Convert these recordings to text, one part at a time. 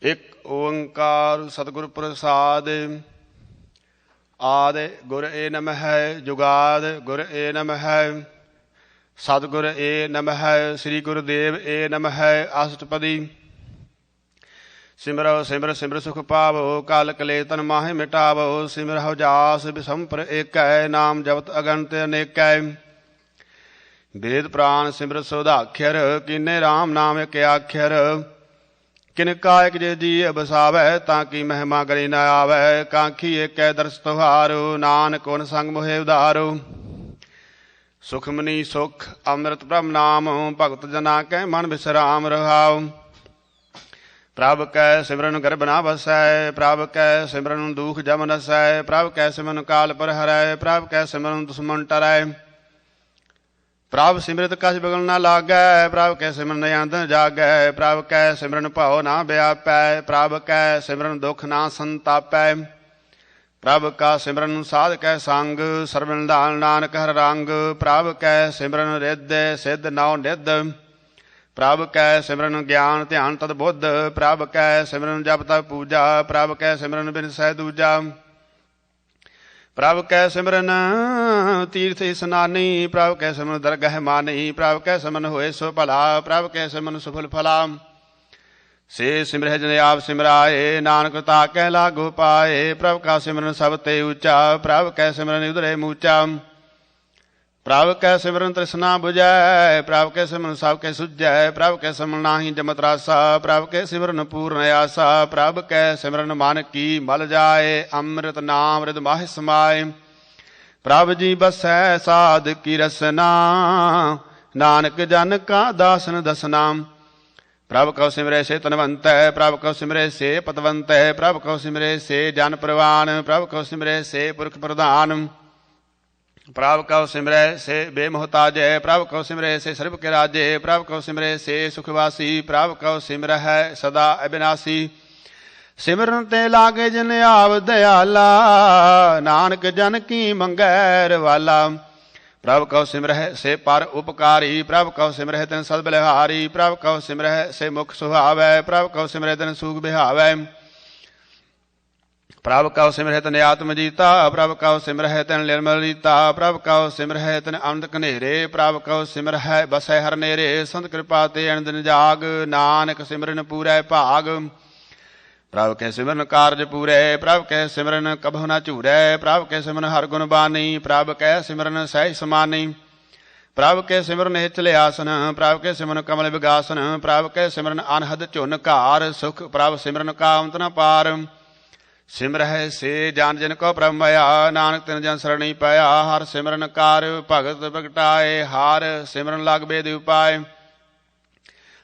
ਇੱਕ ਓੰਕਾਰ ਸਤਿਗੁਰ ਪ੍ਰਸਾਦ। ਆਦਿ ਗੁਰ ਏ ਨਮః, ਜੁਗਾਦ ਗੁਰ ਏ ਨਮঃ, ਸਤਿਗੁਰ ਏ ਨਮঃ, ਸ੍ਰੀ ਗੁਰੁਦੇਵ ਏ ਨਮঃ। ਅਸ਼ਟਪਦੀ। ਸਿਮਰੋ ਸਿਮਰ ਸਿਮਰ ਸੁਖ ਪਾਵੋ, ਕਾਲ ਕਲੇਤਨ ਮਾਹਿ ਮਿਟਾਵੋ। ਸਿਮਰਹੁ ਜਾਸ ਬਿਸੰਪਰ ਏਕੈ, ਨਾਮ ਜਪਤ ਅਗਣਤ ਅਨੇਕੈ। ਵੇਦ ਪ੍ਰਾਨ ਸਿਮਰ ਸੋਧਾਖਰ, ਕੀਨੇ ਰਾਮ ਨਾਮ ਇਕ ਆਖਰ। किन कायक जे जी बसावै, ताकि महिमा करी न आवै। कांखी एक दर्श तुहारो, नानक उन संग मोहे उधारो। सुखमनी सुख अमृत ब्रह्म नाम, भगत जना कै मन विश्राम रहाओ। प्रभ कै सिमरन गर्भ ना बसै, प्रभ कै सिमरन दुख जम नसै। प्रभ कै सिमरन काल पर हरै, प्रभ कै सिमरन दुश्मन टरै। प्रभ सिमरत कछ बिगल न लागै, प्रभ कै सिमरन अंदर जागै। प्रभ कै सिमरन भाव ना व्यापै, प्रभ कै सिमरन दुख ना संतापै। प्रभ का सिमरन साध कै संग, सर्व निधान नानक हर रंग। प्रभ कै सिमरन रिद्ध सिद्ध नौ निध, प्रभ कै सिमरन ज्ञान ध्यान तद बुद्ध। प्रभ कै सिमरन जप तप पूजा, प्रभ कै सिमरन बिन सह दूजा। प्रभ कै सिमरन तीर्थ स्नानी, प्रभ कै सिमरन दरगह मानी। प्रभ कै सिमरन होए सो भला, प्रभ कै सिमरन सुफल फला। से सिमरह जन आप सिमराए, नानक ताकै लागो पाए। प्रभ का सिमरन सब ते ऊंचा, प्रभ कै सिमरन उधरे मूचा। प्रभ कै सिमरन तृष्णा बुझै, प्रभ कै सिमरन सब कै सुझै। प्रभ कै सिमरन नाहि जमत रासा, प्रभ कै सिमरन पूर्ण आसा। प्रभ कै सिमरन मन की मल जाए, अमृत नाम हृद माहि समाए। प्रभ जी बसै साध की रसना, नानक जन का दासन दसना। प्रभ कौ सिमरै से तनवंत है, प्रभ कौ सिमरै से पतवंत है। प्रभ कौ सिमरै से जन प्रवान, प्रभ कौ सिमरै से पुरख प्रधान। प्रभ कौ सिमरै से बेमोहताज है, प्रभ कौ सिमरै से सर्व के राजे। प्रभ कौ सिमरै से सुखवासी, प्रभ कौ सिमरह सदा अविनाशी। सिमरन ते लागे जिन आव दयाला, नानक जन की मंगैर वाला। प्रभ कौ सिमरह से पर उपकारी, प्रभ कौ सिमरह तिन सद बलिहारी। प्रभ कौ सिमरह से मुख सुहावै, प्रभ कौ सिमरह तिन सूख बिहावै। प्रभ कौ सिमरह तिन आत्म जीता, प्रभ कौ सिमरह तिन निर्मल रीता। प्रभ कौ सिमरह तिन अमृत कनेरे, प्रभ कौ सिमरह बसै हर नेरे। संत कृपा ते अन दिन जाग, नानक सिमरन पूरै भाग। प्रभ के सिमरन कारज पूरे, प्रभ के सिमरन कभु न झूरै। प्रभ के सिमरन हर गुण बानी, प्रभ कै सिमरन सहज समानी। प्रभ के सिमरन हिचले आसन, प्रभ के सिमरन कमल विगासन। प्रभ के सिमरन अनहद झुन कार, सुख प्रभ सिमरन का अंत न पार। सिमरह से जान जिन को प्रभ मया, नानक तिन जन सरणी पाया। हर सिमरन कार भगत प्रगटाए, हर सिमरन लाग बेद उपाय।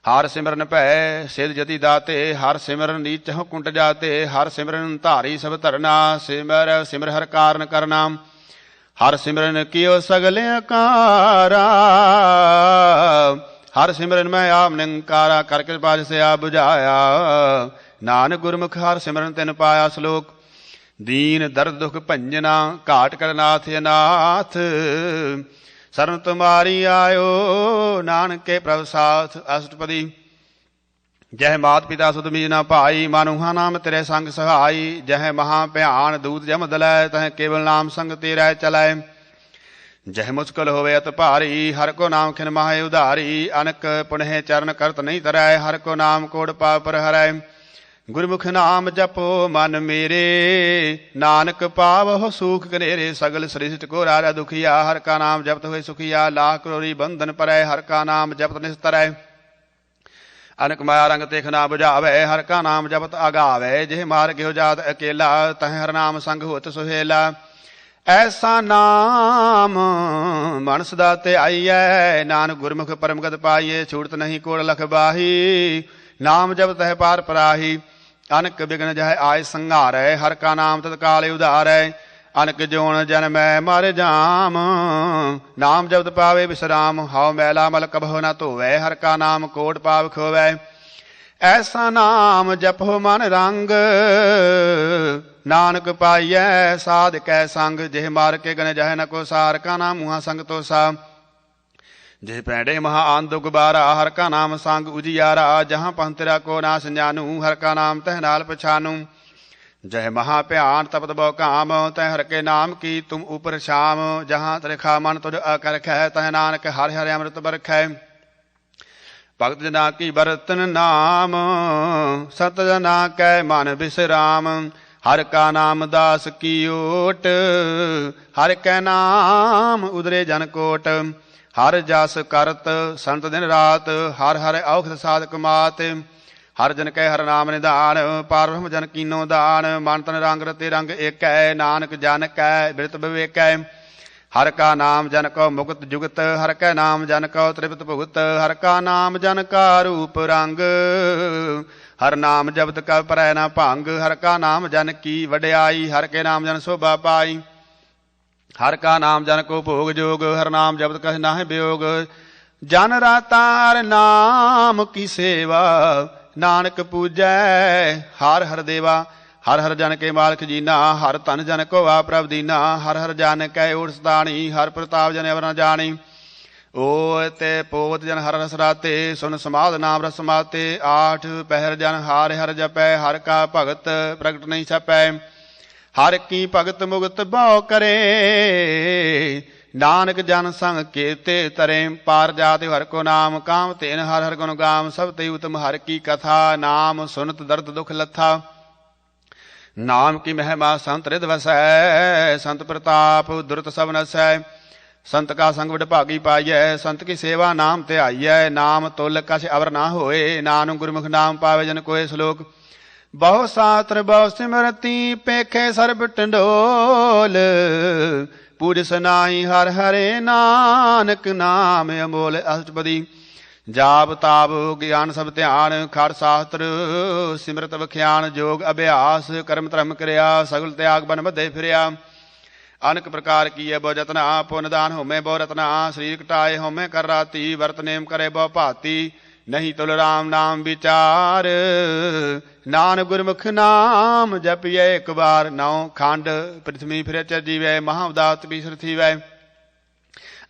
हर सिमरन भै सिद्ध जति दाते, हर सिमरन नीच कुंट जाते। हर सिमरन धारी सब धरना, सिमर सिमर हर कारण करना। हर सिमरन कियो सगले अकारा, हर सिमरन मैं आप निंकारा। कर कृपा से आप बुझाया, नानक गुरमुख हर सिमरन तिन पाया। श्लोक। दीन दर्द दुख भंजना, घाट करनाथ अनाथ। शरण तुम्हारी आयो, नानक के प्रभ साथ। अष्टपदी। जह मात पिता सुत मीना भाई, मानुहा नाम तेरे संग सहाई। जह महा भयान दूत जम दलै, तह केवल नाम संग तेरा चलै। जह मुश्किल होवे अत भारी, हर को नाम खिन माहे उधारी। अनक पुनः चरण करत नहीं तरै, हर को नाम कोड़ पाप पर हरै। गुरमुख नाम जपो मन मेरे, नानक पावहो सूख कनेरे। सगल सृष्टि को राजा दुखिया, हर का नाम जपत हुए सुखिया। लाख करोड़ी बंधन परै, हर का नाम जपत निस्तरै। अनक माया रंग तेख ना बुझावै, हर का नाम जपत आगावै। जेह मार गियो जात अकेला, तह हर नाम संग होत सुहेला। ऐसा नाम मन सदा ते आईयै, नानक गुरमुख परमगत पाइये। छूटत नहीं कोड़ लख बाही, नाम जप तह पार पराही। अनक बिघन जह आय संघारै, हर का नाम तत्काल उधारै। अनक जोन जन्मै मर जाम, नाम जपत पावे विश्राम। हाउ मैला मल कबहु न धोवै, हर का नाम कोट पाप खोवै। ऐसा नाम जपो मन रंग, नानक पाइयै साध कै संग। जेह मार के गन जह न को सार, का नाम मुहा संग तो सा। जे पैंडे महा आंदो गुबारा, हर का नाम सांग उजियारा। जहाँ पंथ तेरा को नास जानू, हर का नाम तह नाल पछानू। जय महा प्यान तपत बो काम, तह हर के नाम की तुम ऊपर शाम। जहाँ त्रिखा मन तुझ अकर ख, तह नानक हर हर अमृत बरख। भगत जना की बरतन नाम, सत जना कै मन विश्राम। हर का नाम दास की ओट, हर कै नाम उदरे जन कोट। हर जस करत संत दिन रात, हर हर औखद साधक मात। हर जन कै हर नाम निधान, पार ब्रह्म जन कीनो दान। मन तन रंग रते रंग एक है, नानक जन कै बिरत विवेक। हर का नाम जन को मुक्त जुगत, हर कै नाम जन को त्रिपत भुगत। हर का नाम जन का रूप रंग, हर नाम जबत कब परै न भंग। हर का नाम जन की वड्याई, हर के नाम जन शोभा पाई। हर का नाम जन को भोग जोग, हर नाम जबत कह नाहि वियोग। जन रातार नाम की सेवा, नानक पूजै हर हर देवा। हर हर जन के मालक जीना, हर तन जन को आ प्रभ दीना। हर हर जन कै ओट सताणी, हर प्रताप जन अवर न जानी। ओ ते पोत जन हर रस राते, सुन समाध नाम रस माते। आठ पहर जन हार हर जपै, हर का भगत प्रगट नहीं छपै। हर की भगत मुगत बहु करे, नानक जन संग केते तरे। पार जाति हर को नाम, काम तेन हर हर गुण गाम। सब ते उत्तम हर की कथा, नाम सुनत दर्द दुख लथा। नाम की महिमा संत रिद वसै, संत प्रताप दुरत सब नसै। संत का संग विडभागी पाइयै, संत की सेवा नाम ध्याइयै। नाम तुल कछ अवर ना होए, नानक गुरमुख नाम पावे जन कोय। श्लोक बहु शास्त्र बहु सिमरती, पेखे सर्ब टंडोल। पूज सनाई हर हरे, नानक नाम अमोल। अष्टपदी जाप ताप ज्ञान सब ध्यान, खर शास्त्र सिमरत वख्यान। जोग अभ्यास कर्म धर्म क्रिया, सगल त्याग बन बधे फिरिया। अनेक प्रकार की बहु जतना, पुन दान होमे बहु रत्ना। शरीर कटाए होमे कर राती, वर्त नेम करे बहु भाती। नहीं तुल राम नाम विचार, नानक गुरमुख नाम जपिए एक बार। नौ खंड पृथ्वी फिर चरजीवै, महाउदात बीसर थीवै।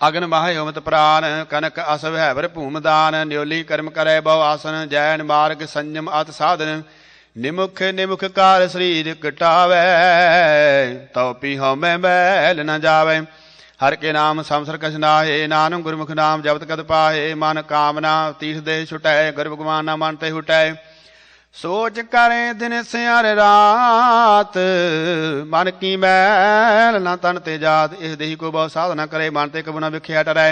अगन माहे होमत प्राण, कनक असव हैवर भूम दान। न्योली कर्म करे बहु आसन, जैन मार्ग संयम अत साधन। निमुख निमुख कार शरीर कटावै, तो पी होमै मैल न जावै। हर के नाम संसर कछ नाहे, नानक गुरमुख नाम जपत कद पाहे। मन कामना तीर्थ दे छुटै, गर्भ गुमान न मन ते हुटै। सोच करे दिन सियार रात, मन की मैल न तन ते जात। इस देही को बहु साधना करे, मन ते कबू न विख्या टरै।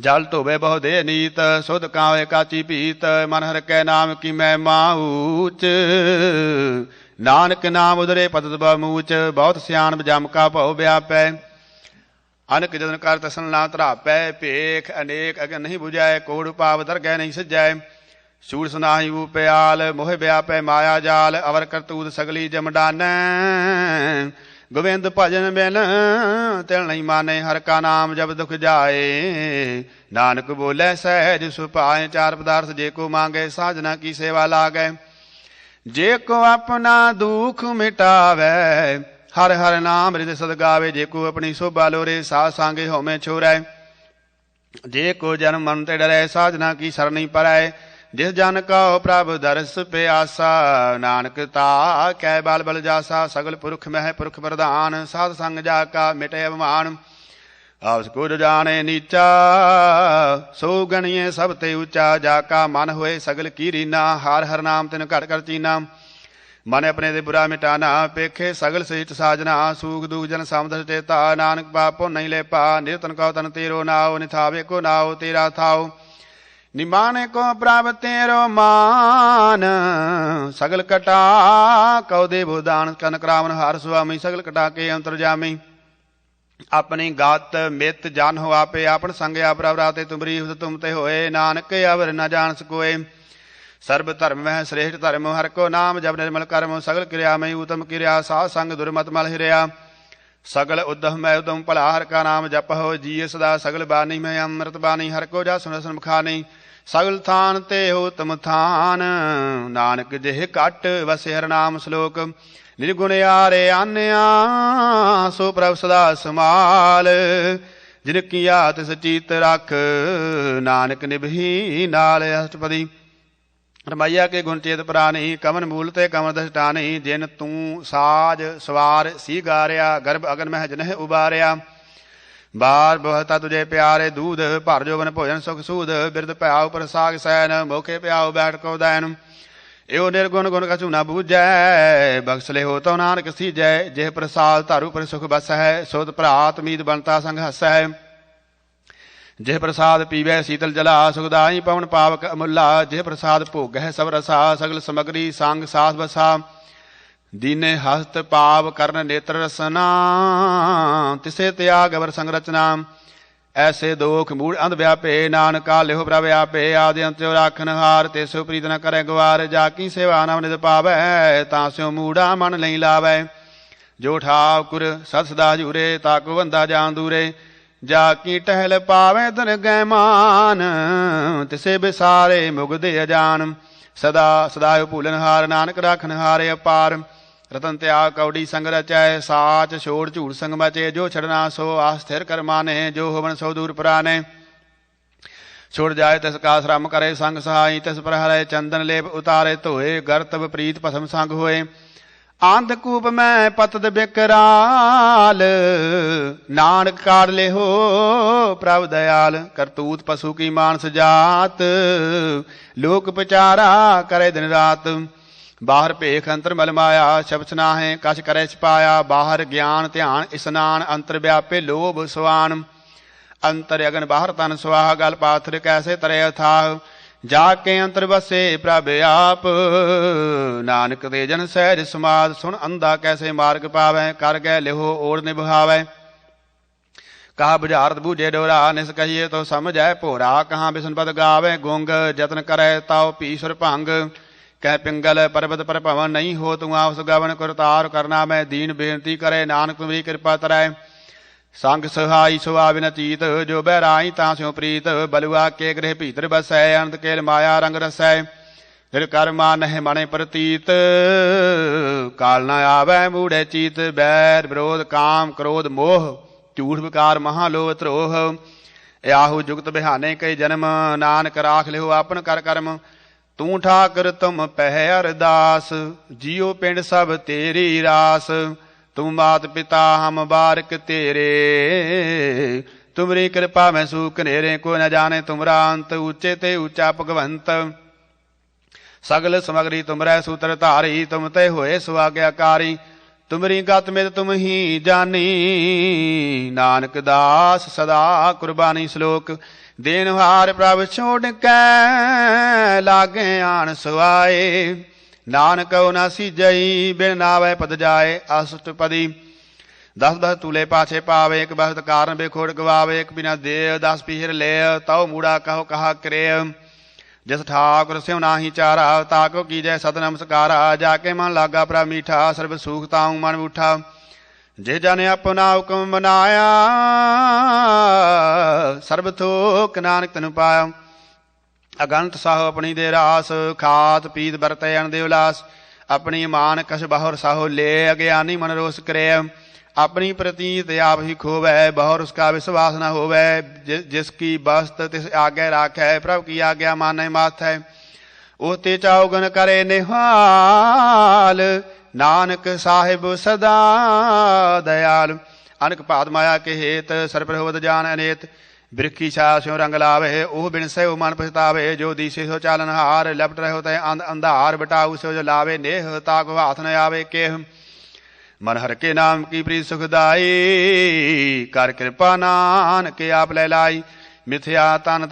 जल धोवे बहु देह नीत, सुध कावे काची पीत। मन हर कै नाम की महिमा ऊच, नानक नाम उदरे पतत बहुमूच। बहुत सियान जम का भउ व्यापै, अनक जतन कर तसन ना धरापै। भेख अनेक अगन नहीं बुझाए, कोड़ पाव दरगह नहीं सजाए। सूर सुनाही ऊपयाल, मोह व्यापै माया जाल। अवर करतूत सगली जम डानै, गोविंद भजन बिन तिल नहीं माने। हर का नाम जब दुख जाए, नानक बोले सहज सुपाए। चार पदार्थ जे को मांगे, साजना की सेवा लागै। जे को अपना दुख मिटावै, हर हर नाम हृदय सद गावे। जे को अपनी शोभा लोरे, साध सांगे होमे छोरै। जे को जन्म मन ते डरै, साधना की शरण नहीं परै। जिस जन को प्रभ दरस प्यासा, नानक ता कै बाल बल जासा। सगल पुरख मह पुरख प्रधान, साध संग जाका मिटे अभिमान। आपस को जो जाने नीचा, सो गणिए सब ते ऊंचा। जाका मन होए सगल की रीना, हर हर नाम तिन घट कर चीना। मन अपने दे बुरा मिटाना, पेखे सगल सहित साजना। सूख दुख जन सामदस चेता, नानक पापो नहीं ले पा। निर्तन को तन तेरो नाव, निथावे को नाव तेरा थाओ। निमाने को प्राप तेरो मान, सगल कटा कौ देवो दान। कनक रावण हार स्वामी, सगल कटा के अंतरजामी। अपनी गात मित जान हो आपे, आपन संग आप राते तुमरी तुम ते होए। नानक अवर न जान सकोए, सर्व धर्म वह श्रेष्ठ धर्म। हर को नाम जब निर्मल कर्म, सगल क्रिया में उत्तम क्रिया। साध संग दुर्मत मल हिरया, सगल उद्धम में उद्धम भला। हर का नाम जप हो जिय सदा, सगल बानी में अमृत बानी। हर को जा सुन सुन खानी, सगल थान ते हो तम थान। नानक जेह कट वसे हर नाम श्लोक, निर्गुण यारे आन्या। सो प्रभ सदा समाल, जिन किया तिस चीत रख, नानक निभही नाल अष्टपदी। रमैया के गुण चेत प्राणी, कमन मूल ते कमन दष्टानी। जिन तू साज सवार सी गारिया, गर्भ अगन मह जिन्ह उबारिया। बार बहुता तुझे प्यारे दूध, भर जोबन भोजन सुख सूद। बिरद प्याऊ पर साग सैन, मोखे प्याऊ बैठ को दैन। एवं निर्गुण गुण कछु न बूझै, बख्शले हो तो नानक सीजै। जेह प्रसाद तारू पर सुख बस है, सोत भरात मीत बनता संग हस है। जेह प्रसाद पीवै शीतल जला, सुखदाई पवन पावक अमुल्ला। जेह प्रसाद भोग है सब रसा, सगल समगरी सांग सास बसा। दीने हस्त पाव कर्ण नेत्र रसना, तिसे त्याग अवर संग रचना। ऐसे दोख मूढ़ अंध व्यापे, नानका लिहो प्रभ आपे। आदि अंत राखन हार, तेसो प्रीत न करे गुवार। जाकी सेवा नव निध पावै, तास्यो मूढ़ा मन नहीं लावै। जो ठाकुर सत सदा जूरे, ताको बंदा जान दूरे। जाकी टहल पावै धन गैमान, तिसे बिसारे मुगदे अजान। सदा सदायो भूलन हार, नानक राखन हारे अपार। रतन त्याग कौड़ी संग रचै, साच छोड़ झूठ संग बचे। जो छड़ना सो आस स्थिर कर माने, जो होवन सो दूर पुराने। छोड़ जाए तिस का श्रम करे संग सहाई, तिस पर हरे चंदन लेप उतारे धोए। गर्तव प्रीत पथम संग होए, आंधकूप में पतद बिकराल। नानक काढ़ ले हो प्रभ दयाल, करतूत पशु की मानस जात। लोक पचारा करे दिन रात, बाहर भेख अंतर मल माया। शब्द नाहे कछ करे छिपाया, बाहर ज्ञान ध्यान स्नान। अंतर व्यापे लोभ स्वान, अंतर अगन बाहर तन स्वाह। गल पाथर कैसे तरे अथाह, जाके अंतर बसे प्रभ आप। नानक ते जन सहज समाद, सुन अंधा कैसे मार्ग पावै। कर गए लिहो ओर निभावै, कहा बुझारत बूझे डोरा। निस कहिए तो समझै भोरा, कहाँ बिसन पद गावै। गुंग जतन करे ताओ पीसुर भंग, कह पिंगल पर्वत पर पवन। नहीं हो तू आवस गवन, करतार करना मैं दीन। बेनती करे नानक तुम्हारी कृपा तरै, संग सहाई सुहा बिन चीत। जो बहराई तास्यो प्रीत, बलुआ के गृह भीतर बसै। अनंत केल माया रंग रसै, फिर कर मान है मने प्रतीत। काल न आवै मूढ़े चीत, बैर विरोध काम क्रोध मोह। झूठ विकार महालोभ त्रोह, याहू जुगत बिहाने कई जन्म। नानक राख लिहो आपन कर कर्म, तू ठाकर तुम पह अरदास। जियो पिंड सब तेरी रास, तुम मात पिता हम बारक तेरे। तुमरी कृपा में सूख नेरे, को न जाने तुमरा अंत। ऊंचे ते ऊंचा भगवंत, सगल समगरी तुमरै सूत्र धारी। तुम ते होए सुआज्ञाकारी, तुमरी गत मित तुम ही जानी। नानक दास सदा कुर्बानी श्लोक, देनहार प्रभ छोड़ कै लागे आन सुआए। नानक न सीजई बिन नावै पद जाए। अष्टपदी दस दस तूले पाछे पावे, एक बहत कारण बेखोड़ गवावे। एक बिना दे 10 पीहर ले, तौ मूड़ा कहो कहा करे। जिस ठाकुर स्यों नाही चारा, ताको कीजै सत नमस्कारा। जाके मन लागा प्रभ मीठा, सर्व सुख ताऊं मन उठा। जे जन अपना हुक्म बनाया, सर्ब थोक नानक तनु पाया। अगंत साहो अपनी दे रास, खात पीत बरतै अन दे उलास। अपनी मान कछ बाहुर साहो ले, अज्ञानी मन रोस करे। अपनी प्रतीत आप ही खोवै, बहुर उसका विश्वास न होवै। जिसकी बस्त तिस आज्ञा राखै, प्रभु की आज्ञा मानै माथ है। ओते चौगन करे निहाल, नानक साहिब सदा दयाल। अनक पाद माया के हेत, सर्व होवत जान अनेत। बिरखी छा स्यों रंग लावे, ओह बिन से मन पछतावे। जो दिशे सो चालन हार, लपट रहो तय अंधार। बटाऊ सो जो लावे नेह, ताको हाथ न आवे केह। मन हर के नाम की प्रीत सुखदाई, कर कृपा नानक आप ले लाई। मिथ्या तन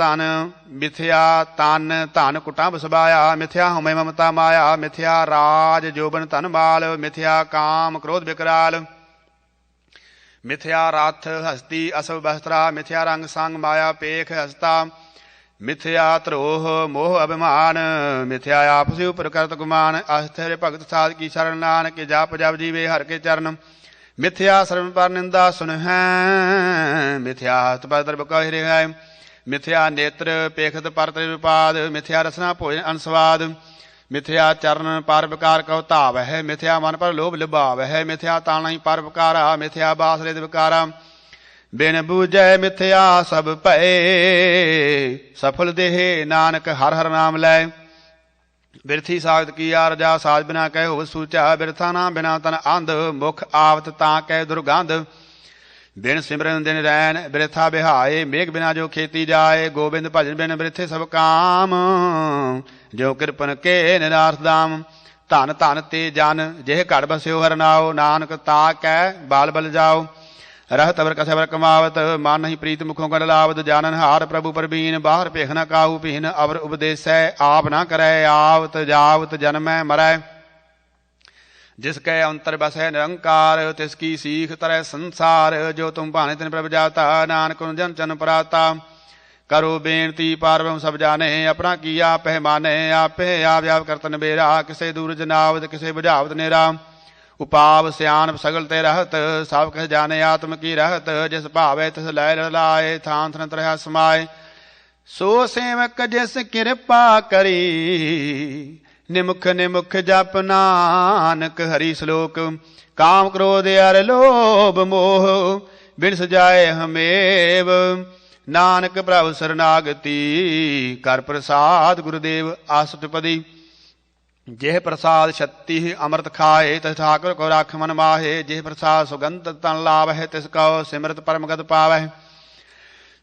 धन कुटा बसबाया। मिथ्या हुमै ममता माया, मिथ्या राज जोबन तन माल। मिथ्या काम क्रोध विकराल, मिथ्या रथ हस्ती असव बस्त्रा। मिथ्या रंग संग माया पेख हस्ता। मिथ्या त्रोह मोह अभिमान, मिथ्या आपसी उपर करत गुमान। अस्थिर भगत साध की शरण, नानक जाप जप जीवे हर के चरण। मिथ्या श्रवण पर निंदा सुन है, मिथ्या हस्त पर द्रव कह है। मिथ्या नेत्र पेखत पर त्रिपाद, मिथ्या रसना भोजन अनस्वाद। मिथ्या चरण पर विकार कहो धाव है, मिथ्या मन पर लोभ लिभाव है। मिथ्या ताना ही पर विकारा, मिथ्या बास रिद विकारा। बिन बूझै मिथ्या सब भये। सफल देह नानक हर हर नाम लै। बिरथी सागत की आरजा साज बिना कह हो सूचा। बिरथा ना बिना तन अंध मुख आवत तां कह दुर्गंध। बिन सिमरन दिन रैन बिरथा बिहाए। मेघ बिना जो खेती जाए। गोबिंद भजन बिन बिरथे सब काम। जो कृपन के निराश दाम। धन धन ते जन जेह घड़ बस्यो हर नाओ। नानक ता कै बाल बल जाओ। रहत अवर कसवर कमावत मन नहीं प्रीत मुखों गण लावत। जानन हार प्रभु परबीन बाहर भेख न काहू पीन। अवर उपदेसै आप न करै आवत जावत जन्मै मरै। जिसकै अंतर बसै निरंकार तिसकी सीख तरह संसार। जो तुम भाने तिन प्रभ जाता नानक जन चन पराता। करो बेनती पार ब्रह्म सब जाने अपना किया पहमाने। आपे आप आप करतन बेरा किसे दूर जनावत किसे बुझावत नेरा। उपाव सियान सगल ते रहत सब कह जाने आत्म की रहत। जिस भावे तिस लय लाए थान थन तरह समाए। सो सेवक जिस कृपा करी निमुख निमुख जप नानक हरि श्लोक। काम क्रोध अर लोभ मोह बिन सजाए हमेव। नानक प्रभु शरणागति कर प्रसाद गुरुदेव आसुटपदी। जेह प्रसाद शक्ति अमृत खाए तस ठाकुर को राख मन माहे। जेह प्रसाद सुगंध तन लावह तिसको सिमरत परमगत पावह।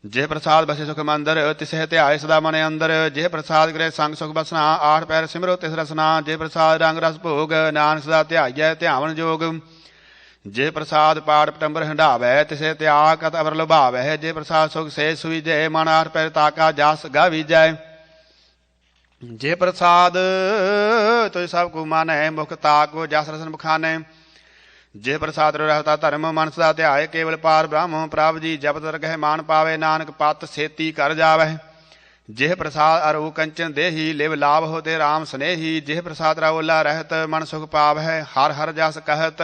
जेह प्रसाद बसे सुख मंदर तिसह ध्याय सदा मन अंदर। जेह प्रसाद गृह संग सुख बसना आठ पैर सिमरो तिस रसना। जेह प्रसाद रंग रस भोग नानक सदा ध्याय ध्यावन जोग। जे प्रसाद पाठ पटंबर हंडावै तिसे त्याग कत अवर लुभावै। जे प्रसाद सुख से सुई जय मन आठ पैर ताका जास गावीजै। जे प्रसाद तुझ सब को मानै मुख ताको जस रसन बखाने। जे प्रसाद रहता धर्म मन सदा ध्याय केवल पार ब्रह्म प्रभ जी जपत रगह मान पावे। नानक पत सेती कर जावै। जेह प्रसाद अरु कंचन देही लिव लाभ होते राम स्नेही। जेह प्रसाद रवोला रहत मन सुख पावै हर हर जस कहत।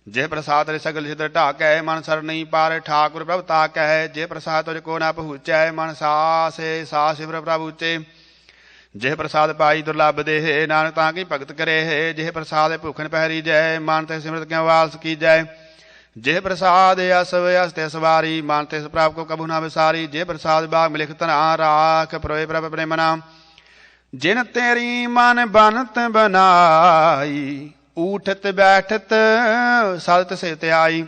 जेह प्रसाद रे सगल छिद्र ढाकै मन सर नहीं पार ठाकुर प्रभ ताकै। जे प्रसाद तुझ को न पहुँचै मन सासे सास सिमर प्रभु चे। जेह प्रसाद पाई दुर्लभ देह नानक ताकि भगत करे है। जेह प्रसाद भूखन पहरी जय मानते सिमरत क्यों वालस की जय। जेह प्रसाद यस व्यस्ते सवारी मानते प्राप को कबू ना विसारी। जेह प्रसाद बाग मिलिख तना राख प्रोय प्रभ अपने मना। जिन तेरी मन बनत बनाई उठत बैठत साध तिसे त्याई।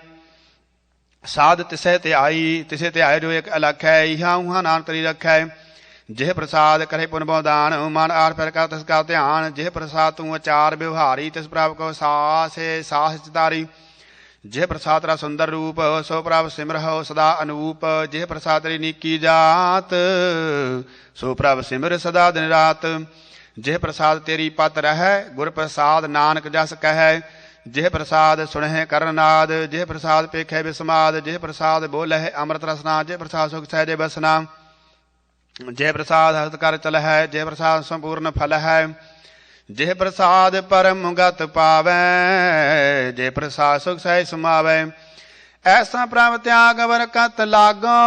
साध तिसे त्याई तिसे त्याय जो एक अलख है। इहा उहा नाम तरी रखै। जेह प्रसाद करे पुन बहुदान मन आठ पैर का तिसका ध्यान। जेह प्रसाद तू आचार व्यवहारी तिस प्राप को सास साहस चितारी। जेह प्रसाद रा सुंदर रूप सो प्राप सिमरहो सदा अनूप। जेह प्रसाद री नीकी जात सो प्राप सिमर सदा दिन रात। जेह प्रसाद तेरी पत रह गुर प्रसाद नानक जस कह। जेह प्रसाद सुनह करनाद जेह प्रसाद पेखे विस्माद। जेह प्रसाद बोलह अमृत रसना जेह प्रसाद सुख सहजे बसना। जय प्रसाद हस्त कर चल है जय प्रसाद संपूर्ण फल है। जय प्रसाद परम गत पावै जय प्रसाद सुख सह समावै। ऐसा प्रभ त्याग वर कत लागो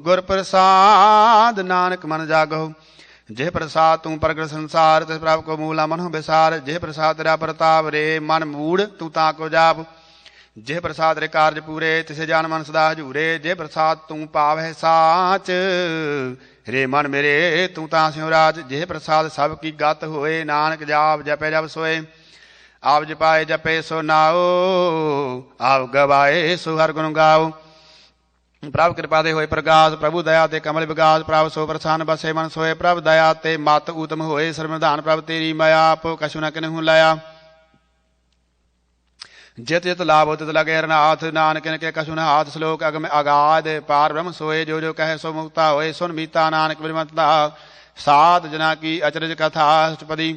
गुर प्रसाद नानक मन जागो। जय प्रसाद तू प्रगट संसार तिस प्रभ को मूला मनो विसार। जय प्रसाद तेरा प्रताप रे मन मूड तू ताको जाप। जे प्रसाद रे कार्य पूरे तिसे जान मन सदा हजूरे। जे प्रसाद तू पावै साच रे मन मेरे तू ता स्यों राज। जे प्रसाद सब की गत होए नानक जाप जपे जब सोए। आप जपाए जपे सो नाओ आप गवाए सो हर गुण गाओ। प्रभ कृपा दे होए प्रगास प्रभु दया ते कमल विगास। प्रभ सो प्रसन्न बसे मन सोए प्रभ दया ते मत उत्तम होए। सर्वधान प्रभ तेरी माया आप कछु न किन्हु लाया। जित जित लाभ तित लगे हरनाथ नानक के कछु न हाथ। श्लोक अगम अगाध पार ब्रह्म सोए जो जो कहे सो मुक्ता होए। सुन मीता नानक बिरमता सात जना की अचरज कथा अष्टपदी।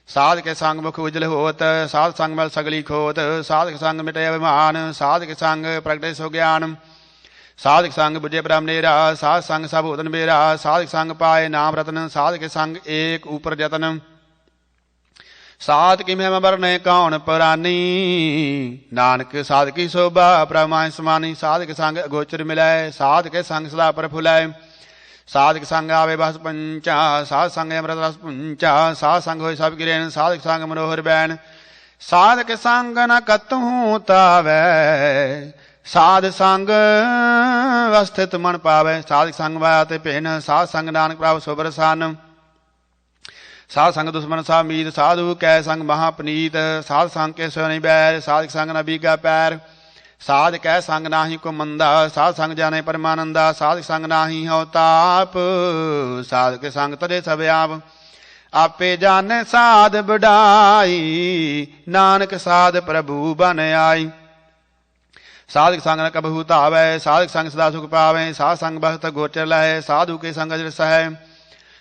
साध के संग मुख उजल होत साध संग मल सगली खोत। साध के संग मिटे अभिमान साध के संग प्रगटे सो ज्ञान। साध के संग बुझे ब्रह्म नेरा साध संग सब उदन बेरा। साध के संग पाए नाम रतन साध के संग एक ऊपर जतन। साध की महिमा बरने कौन परानी नानक साध की शोभा प्रमाण समानी। साध के संग गोचर मिलाए साध के संग सदा प्रफुलाए। साध के संग आवे बस पंचा साध संग अमृत रस पुंचा। साध संग होय सब गिरेन साध के संग मनोहर बैन। साध के संग न कतहूँ तावै ਸਾਧ ਸੰਗ ਅਸਥਿਤ ਮਨ ਪਾਵੈ। ਸਾਧਕ ਸੰਗ ਵਾਇਆ ਤੇ ਭਿੰਨ, ਸਾਧ ਸੰਗ ਨਾਨਕ ਪ੍ਰਭ ਸੁਭਰ ਸਨ। ਸਾਧ ਸੰਗ ਦੁਸ਼ਮਨ ਸਾ ਮੀਤ, ਸਾਧੂ ਕੈ ਸੰਗ ਮਹਾ ਪਨੀਤ। ਸਾਧ ਸੰਗ ਕੇ ਸੋ ਨਹੀਂ ਬੈਰ, ਸਾਧਕ ਸੰਗ ਨਾ ਬੀਗਾ ਪੈਰ। ਸਾਧ ਕੈ ਸੰਗ ਨਾਹੀ ਕੋ ਮੰਦਾ, ਸਾਧ ਸੰਗ ਜਾਣੇ ਪਰਮਾਨੰਦਾ। ਸਾਧਕ ਸੰਗ ਨਾਹੀ ਹੋ ਤਾਪ, ਸਾਧਕ ਸੰਗ ਤਰੇ ਸਭ ਆਪ। ਆਪੇ ਜਾਣੈ ਸਾਧ ਬੜਾਈ, ਨਾਨਕ ਸਾਧ ਪ੍ਰਭੂ ਬਨ ਆਈ। ਸਾਧਕ ਸੰਗ ਨ ਕਬਹੂ ਧਾਵੈ, ਸਾਧਕ ਸੰਗ ਸਦਾ ਸੁਖ ਪਾਵੈ। ਸਾਧ ਸੰਗ ਬਖਤ ਗੋਚਰ ਲਹੈ, ਸਾਧੂ ਕੇ ਸੰਗ ਅਜਰ ਸਹੈ।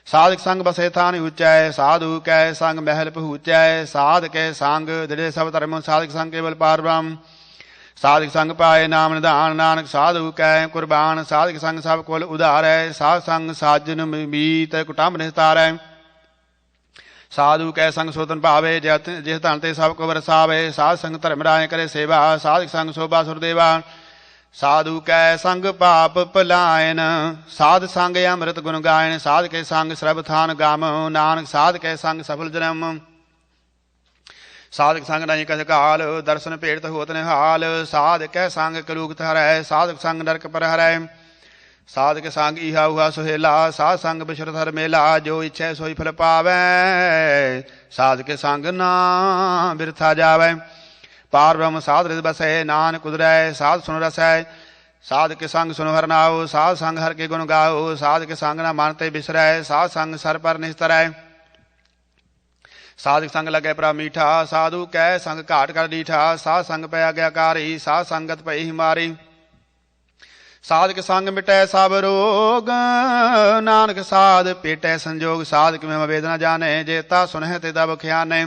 ਸਾਧਕ ਸੰਗ ਬਸੇ ਥਾਨ ਉਚੈ, ਸਾਧੂ ਕੈ ਸੰਗ ਮਹਿਲ ਪਹੂਚੈ। ਸਾਧ ਕੇ ਸੰਗ ਦ੍ਰਿੜ ਸਭ ਧਰਮ, ਸਾਧਕ ਸੰਗ ਕੇਵਲ ਪਾਰ ਬ੍ਰਹਮ। ਸਾਧਕ ਸੰਗ ਪਾਏ ਨਾਮ ਨਿਧਾਨ, ਨਾਨਕ ਸਾਧੂ ਕੈ ਕੁਰਬਾਨ। ਸਾਧਕ ਸੰਗ ਸਭ ਕੁਲ ਉਧਾਰੈ, ਸਾਧ ਸੰਗ ਸਾਜਨ ਮੀਤ ਕੁਟੰਬ ਨਿਸਤਾਰੈ। ਸਾਧੂ ਕੈ ਸੰਗ ਸੋਤਨ ਭਾਵੇ, ਜਿਸ ਧਨ ਤੇ ਸਭ ਕੋ ਵਰਸਾਵੇ। ਸਾਧ ਸੰਗ ਧਰਮ ਰਾਏ ਕਰੇ ਸੇਵਾ, ਸਾਧਕ ਸੰਗ ਸੋਭਾ ਸੁਰਦੇਵਾ। ਸਾਧੂ ਕੈ ਸੰਗ ਪਾਪ ਭਲਾਇਨ, ਸਾਧ ਸੰਗ ਅੰਮ੍ਰਿਤ ਗੁਣ ਗਾਇਨ। ਸਾਧ ਕੇ ਸੰਗ ਸਰਬ ਥਾਨ ਗਮ, ਨਾਨਕ ਸਾਧ ਕੇ ਸੰਗ ਸਫਲ ਜਨਮ। ਸਾਧਕ ਸੰਗ ਨਹੀਂ ਕਛ ਕਾਲ, ਦਰਸ਼ਨ ਭੇਟ ਹੋਤ ਨਿਹਾਲ। ਸਾਧ ਕੈ ਸੰਗ ਕਲੂਕਤ ਹਰੈ, ਸਾਧਕ ਸੰਗ ਨਰਕ ਪਰ ਹਰੈ। ਸਾਧਕ ਸੰਗ ਇਹਾ ਉਹਾ ਸੁਹੇਲਾ, ਸਾਧ ਸੰਗ ਬਿਸ਼ਰਤ ਹਰ ਮੇਲਾ। ਜੋ ਇੱਛੈ ਸੋਈ ਫਲ ਪਾਵੈ, ਸਾਧ ਕੇ ਸੰਗ ਨਾ ਬਿਰਥਾ ਜਾਵੈ। ਪਾਰ ਬ੍ਰਹਮ ਸਾਧ ਰਿਦ ਬਸੈ, ਨਾਨਕ ਉਦਰੈ ਸਾਧ ਸੁਨ ਰਸੈ। ਸਾਧ ਕੇ ਸੰਗ ਸੁਨ ਹਰ ਨਾਉ, ਸਾਧ ਸੰਗ ਹਰ ਕੇ ਗੁਣ ਗਾਉ। ਸਾਧ ਕੇ ਸੰਗ ਨਾ ਮਨ ਤੇ ਬਿਸਰੈ, ਸਾਧ ਸੰਗ ਸਰ ਪਰ ਨਿਸਤਰੈ। ਸਾਧਕ ਸੰਗ ਲੱਗੈ ਪ੍ਰਭ ਮੀਠਾ, ਸਾਧੂ ਕੈ ਸੰਗ ਘਾਟ ਕਰ ਡੀਠਾ। ਸਾਧ ਸੰਗ ਪੈ ਆਗਿਆਕਾਰੀ, ਸਾਧ ਸੰਗਤ ਪਈ ਹੀ ਮਾਰੀ। ਸਾਧਕ ਸੰਗ ਮਿਟੈ ਸਭ ਰੋਗ, ਨਾਨਕ ਸਾਧ ਪੇਟੈ ਸੰਜੋਗ। ਸਾਧਕ ਮੈਂ ਵੇਦਨਾ ਜਾਣੈ, ਜੇਤਾ ਸੁਨਹਿ ਤੇ ਤਬ ਖਿਆਨੈ।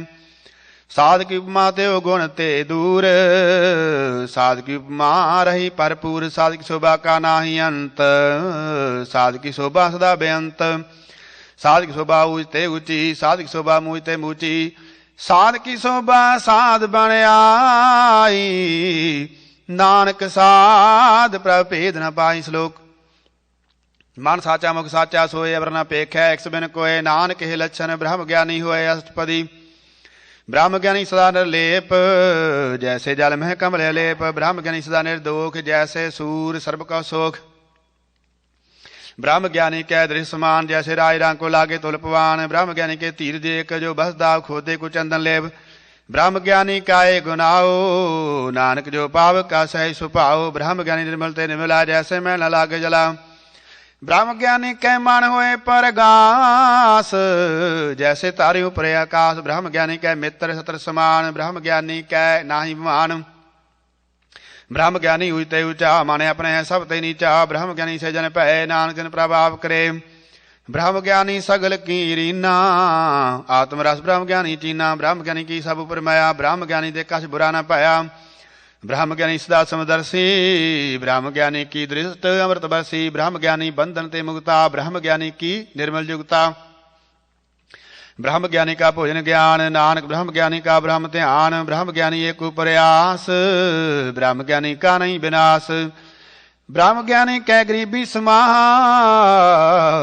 ਸਾਧ ਕੀ ਉਪਮਾ ਤੇ ਗੁਣ ਤੇ ਦੂਰ, ਸਾਧ ਕੀ ਉਪਮਾ ਰਹੀ ਭਰਪੂਰ। ਸਾਧ ਕੀ ਸ਼ੋਭਾ ਕਾ ਨਾਹੀ ਅੰਤ, ਸਾਧ ਕੀ ਸ਼ੋਭਾ ਸਦਾ ਬੇਅੰਤ। ਸਾਧ ਕੀ ਸ਼ੋਭਾ ਊਚ ਤੇ ਊਚੀ, ਸਾਧ ਕੀ ਸ਼ੋਭਾ ਮੂਚ ਤੇ ਮੂਚੀ। ਸਾਧ ਕੀ ਸ਼ੋਭਾ ਸਾਧ ਬਣ ਆਈ, ਨਾਨਕ ਸਾਧ ਪ੍ਰਭ ਭੇਦ ਨ ਪਾਈ। ਸ਼ਲੋਕ। ਮਨ ਸਾਚਾ ਮੁਖ ਸਾਚਾ ਸੋਏ, ਅਵਰ ਨ ਪੇਖੈ ਇਕਸ ਬਿਨ ਕੋਏ। ਨਾਨਕ ਇਹ ਲੱਛਣ ਬ੍ਰਹਮ ਗਿਆਨੀ ਹੋਏ ਅਸ਼ਟਪਦੀ। ਬ੍ਰਹਮ ਗਿਆਨੀ ਸਦਾ ਨਿਰਲੇਪ, ਜੈਸੇ ਜਲ ਮਹਿ ਕਮਲ ਅਲੇਪ। ਬ੍ਰਹਮ ਗਿਆਨੀ ਸਦਾ ਨਿਰਦੋਖ, ਜੈਸੇ ਸੂਰ ਸਰਬ ਕਾ ਸੋਖ। ब्रह्म ज्ञानी कै दृश्य समान, जैसे राय रंग को लागे तुल पवान। ब्रह्म ज्ञानी के तीर देख, जो बस दाव खोदे को चंदन लेब। ब्रह्म ज्ञानी काए गुनाओ, नानक जो पाव का सही सुपाओ। ब्रह्म ज्ञानी निर्मल ते निर्मला, जैसे मैं न लागे जला। ब्रह्म ज्ञानी कै मन होए परगास, जैसे तारे ऊपर आकाश। ब्रह्म ज्ञानी कै मित्र सत्र समान, ब्रह्म ज्ञानी कै नाहि मान। ब्रह्म ज्ञानी ऊचते ऊंचा, माने अपने है सब ते नीचा। ब्रह्म ज्ञानी से जन भय, नानक जन प्रभाव करे। ब्रह्म ज्ञानी सगल की रीना, आत्मरस ब्रह्म ज्ञानी चीना। ब्रह्म ज्ञानी की सब उपर माया, ब्रह्म ज्ञानी दे कछ बुरा न पाया। ब्रह्म ज्ञानी सदा समदर्शी, ब्रह्म ज्ञानी की दृष्ट अमृत बरसी। ब्रह्म ज्ञानी बंधन ते मुक्ता, ब्रह्म ज्ञानी की निर्मल युक्ता। ब्रह्म ज्ञानी का भोजन ज्ञान, नानक ब्रह्म ज्ञानी का ब्रह्म ध्यान। ब्रह्म ज्ञानी एक प्रयास, ब्रह्म ज्ञानी का नहीं विनाश। ब्रह्म ज्ञानी कै गरीबी समाह,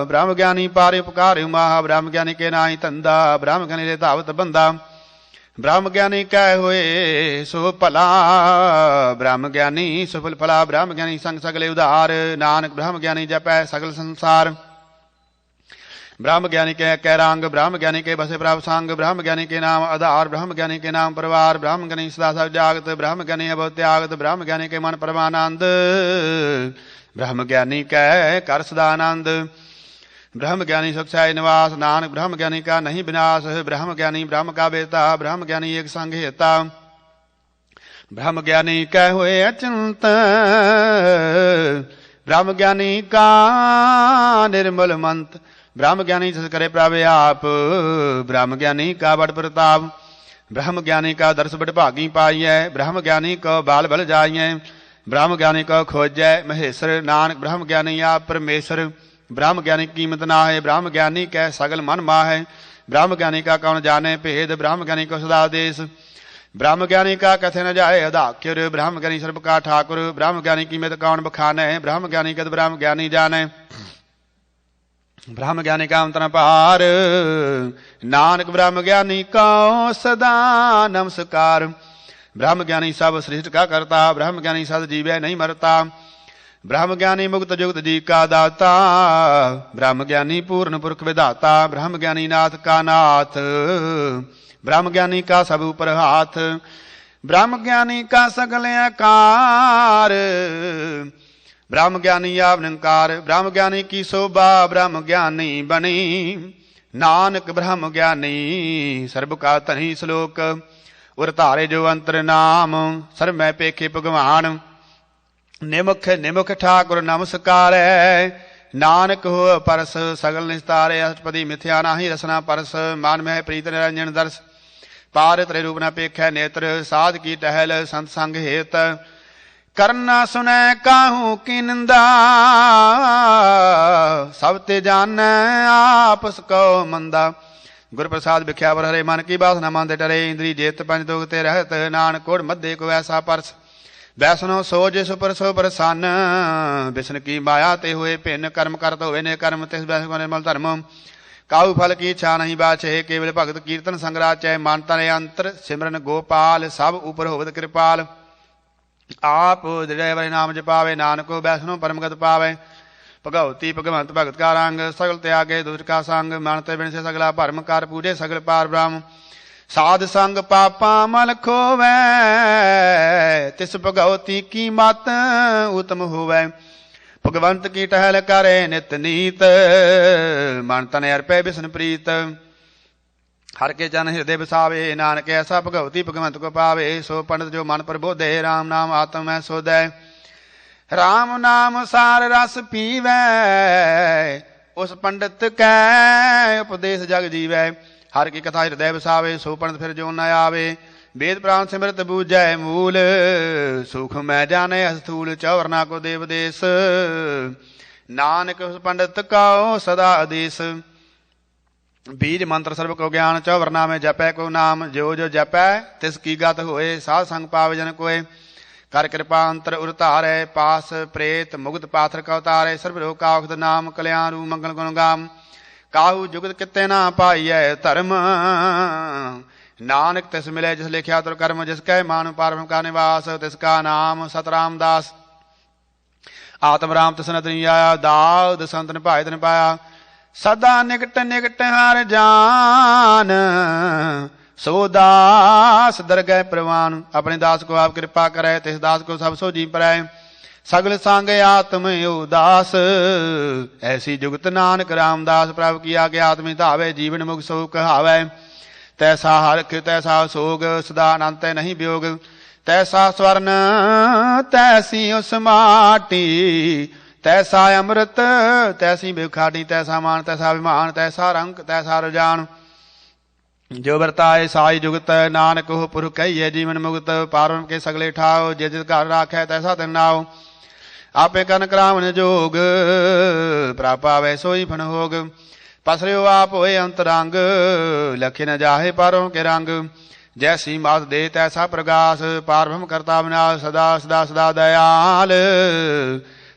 ब्रह्म ज्ञानी पारे उपकार माह। ब्रह्म ज्ञानी के नाई धंधा, ब्रह्म ज्ञानी रे धावत बंदा। ब्रह्म ज्ञानी कै होए सो भला, ब्रह्म ज्ञानी सुफल फला। ब्रह्म ज्ञानी संग सगले उधार, नानक ब्रह्म ज्ञानी जपै सगल संसार। ब्रह्म ज्ञानी के कै रंग, ब्रह्म ज्ञानी के बसे प्रभ संग। ब्रह्म ज्ञानी के नाम आधार, ब्रह्म ज्ञानी के नाम परिवार। ब्रह्म ज्ञानी सदा सब जागत, ब्रह्म ज्ञानी अभव त्यागत। ब्रह्म ज्ञानी के मन परमानंद, ब्रह्म ज्ञानी कै कर सदानंद। ब्रह्म ज्ञानी सुखसाय निवास, नानक ब्रह्म ज्ञानी का नहीं विनाश। ब्रह्म ज्ञानी ब्रह्म का बेता, ब्रह्म ज्ञानी एक संग हेता। ब्रह्म ज्ञानी कै होए अचिंत, ब्रह्म ज्ञानी का निर्मल मंत। ब्रह्म ज्ञानी जस करे प्रभ आप, ब्रह्म ज्ञानी का बड़ प्रताप। ब्रह्म ज्ञानी का दर्श बड़ भागी पाइय, ब्रह्म ज्ञानी को बाल बल जाइय। ब्रह्म ज्ञानी को खोजै महेश्वर, नानक ब्रह्म ज्ञानी आप परमेश्वर। ब्रह्म ज्ञानी की कीमत ना है, ब्रह्म ज्ञानी कै सगल मन माह है। ब्रह्म ज्ञानी का कौन जाने भेद, ब्रह्म ज्ञानी को सदा देश। ब्रह्म ज्ञानी का कथे न जाए अदाक्युर, ब्रह्म ज्ञानी सर्व का ठाकुर। ब्रह्म ज्ञानी की कीमत कौन बखाने, ब्रह्म ज्ञानी कद ब्रह्म ज्ञानी जाने। ब्रह्म ज्ञानी का अंत न पार, नानक ब्रह्म ज्ञानी को सदा नमस्कार। ब्रह्म ज्ञानी सब सृष्टि का करता, ब्रह्म ज्ञानी सद जीवै नहीं मरता। ब्रह्म ज्ञानी मुक्त जुगत जी का दाता, ब्रह्म ज्ञानी पूर्ण पुरख विधाता। ब्रह्म ज्ञानी नाथ का नाथ, ब्रह्म ज्ञानी का सब ऊपर हाथ। ब्रह्म ज्ञानी का सकल आकार, ब्रह्म ज्ञानी आप निरंकार। ब्रह्म ज्ञानी की शोभा ब्रह्म ज्ञानी बनी, नानक ब्रह्म ज्ञानी सर्ब का धनी। श्लोक उर धारे जो अंतर नाम, सर्व मैं पेखे भगवान। निमुख निमुख ठाकुर नमस्कार, नानक हो परस सगल निस्तारे। अष्टपदी मिथ्या नाही रसना परस, मान में प्रीत निरंजन दर्श। पार त्रय रूप न पेखै नेत्र, साध की टहल संत संग हेत। करना सुनै काहू की निंदा, सब ते जानै आपस को मंदा। गुर प्रसाद बिख्या पर हरे, मन की बात न मानते डरे। इंद्री जेत पंच दोग ते रहत, नानक कोड़ मध्य को ऐसा परस। वैष्णो सोज सुपर सो प्रसन्न, विष्णु की माया ते हुए भिन्न। कर्म करत होवे ने कर्म, तिस वैष्णो निर्मल धर्म। काहू फल की इच्छा नहीं बाछे, केवल भगत कीर्तन संगराचै। मानता ने अंतर सिमरन गोपाल, सब ऊपर होवत कृपाल। आप दृढ़ वरि नाम जपावे, नानको वैष्णो परमगत पावे। भगवती भगवंत भगत का रंग, सगल त्यागे दुष्ट का संग। मानते बिन से सगला भरम, कार पूजे सगल पार ब्रह्म। साध संग पापा मल खोवै, तिस भगवती की मत उत्तम होवै। भगवंत की टहल करे नित नीत, मन तन अर्पै विष्णु प्रीत। हर के जन हृदय बसावे, नानक ऐसा भगवती भगवंत को पावे। सो पंडित जो मन प्रबोधे, राम नाम आत्म में सोधै। राम नाम सार रस पीवै, उस पंडित कै उपदेश जग जीवै। हर की कथा हृदय बसावे, सो पंडित फिर जो न आवे। वेद प्राण सिमरत बूझै मूल, सुख मैं जाने स्थूल। चौवरना को देव देश, नानक उस पंडित का सदा आदेश। बीज मंत्र सर्व को ज्ञान, चौवरना में जपै को नाम। जो जो जपै तिसकी गत होए, साध संग पावे जन कोय। कर कृपा अंतर उतारे, पास प्रेत मुग्ध पाथर का उतारे। सर्व लोक का औखद नाम, कल्याण रूप मंगल गुण गाम। काहू जुगत किते ना पाइयै धर्म, नानक तिस मिले जिस लिखिया तुर कर्म। जिसकै मान पारब्रह्म का निवास, तिसका नाम सतराम दास। आत्म राम तिस नत नहीं आया, दाऊद संत ने भाई तन पाया। सदा निकट निकट हर जान, सो दास दरगह प्रवान। अपने दास को आप कृपा करे, तिस दास को सब सो जी परै। सगल सांग आत्म उदास, ऐसी जुगत नानक रामदास। प्रभु की आगे आत्म धावे, जीवन मुख सो कहावै। तैसा हरख तैसा सोग, सदा अनंत नहीं वियोग। तैसा स्वर्ण तैसी उस माटी, तैसा अमृत तैसी बिखाटी। तैसा मान तैसा अभिमान, तैसा रंग तैसा रुझान। जो बरताए साई जुगत, नानक हो पुरख कहिए जीवन मुक्त। पारम के सगले ठाओ, जे जिस घर राखै तैसा तिन नाओ। आपे कन करावन जोग, प्रापावै सोई फन होग। पसरियो आप होए अंतरंग, लखे न जाहे पारों के रंग। जैसी मात दे तैसा प्रकाश, पारब्रह्म करता विनाश। सदा सदा सदा दयाल,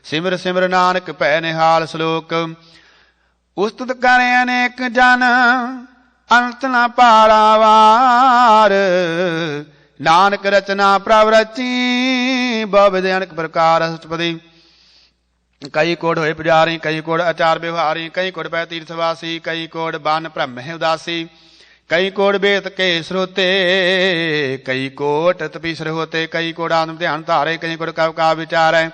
सिमर सिमर नानक पै निहाल। श्लोक उस्तुत करे अनेक जन, अंत न पारावार। नानक रचना प्रभ रची, बहुविध अनेक प्रकार। अष्टपदी कई कोड होए पुजारी, कई कोड आचार व्यवहारी। कई कोड पै तीर्थवासी, कई कोड बान ब्रह्म है उदासी। कई कोड वेद के श्रोते, कई कोट तपीसर होते। कई कोड आत्म ध्यान धारे, कई कोड कव का विचारै।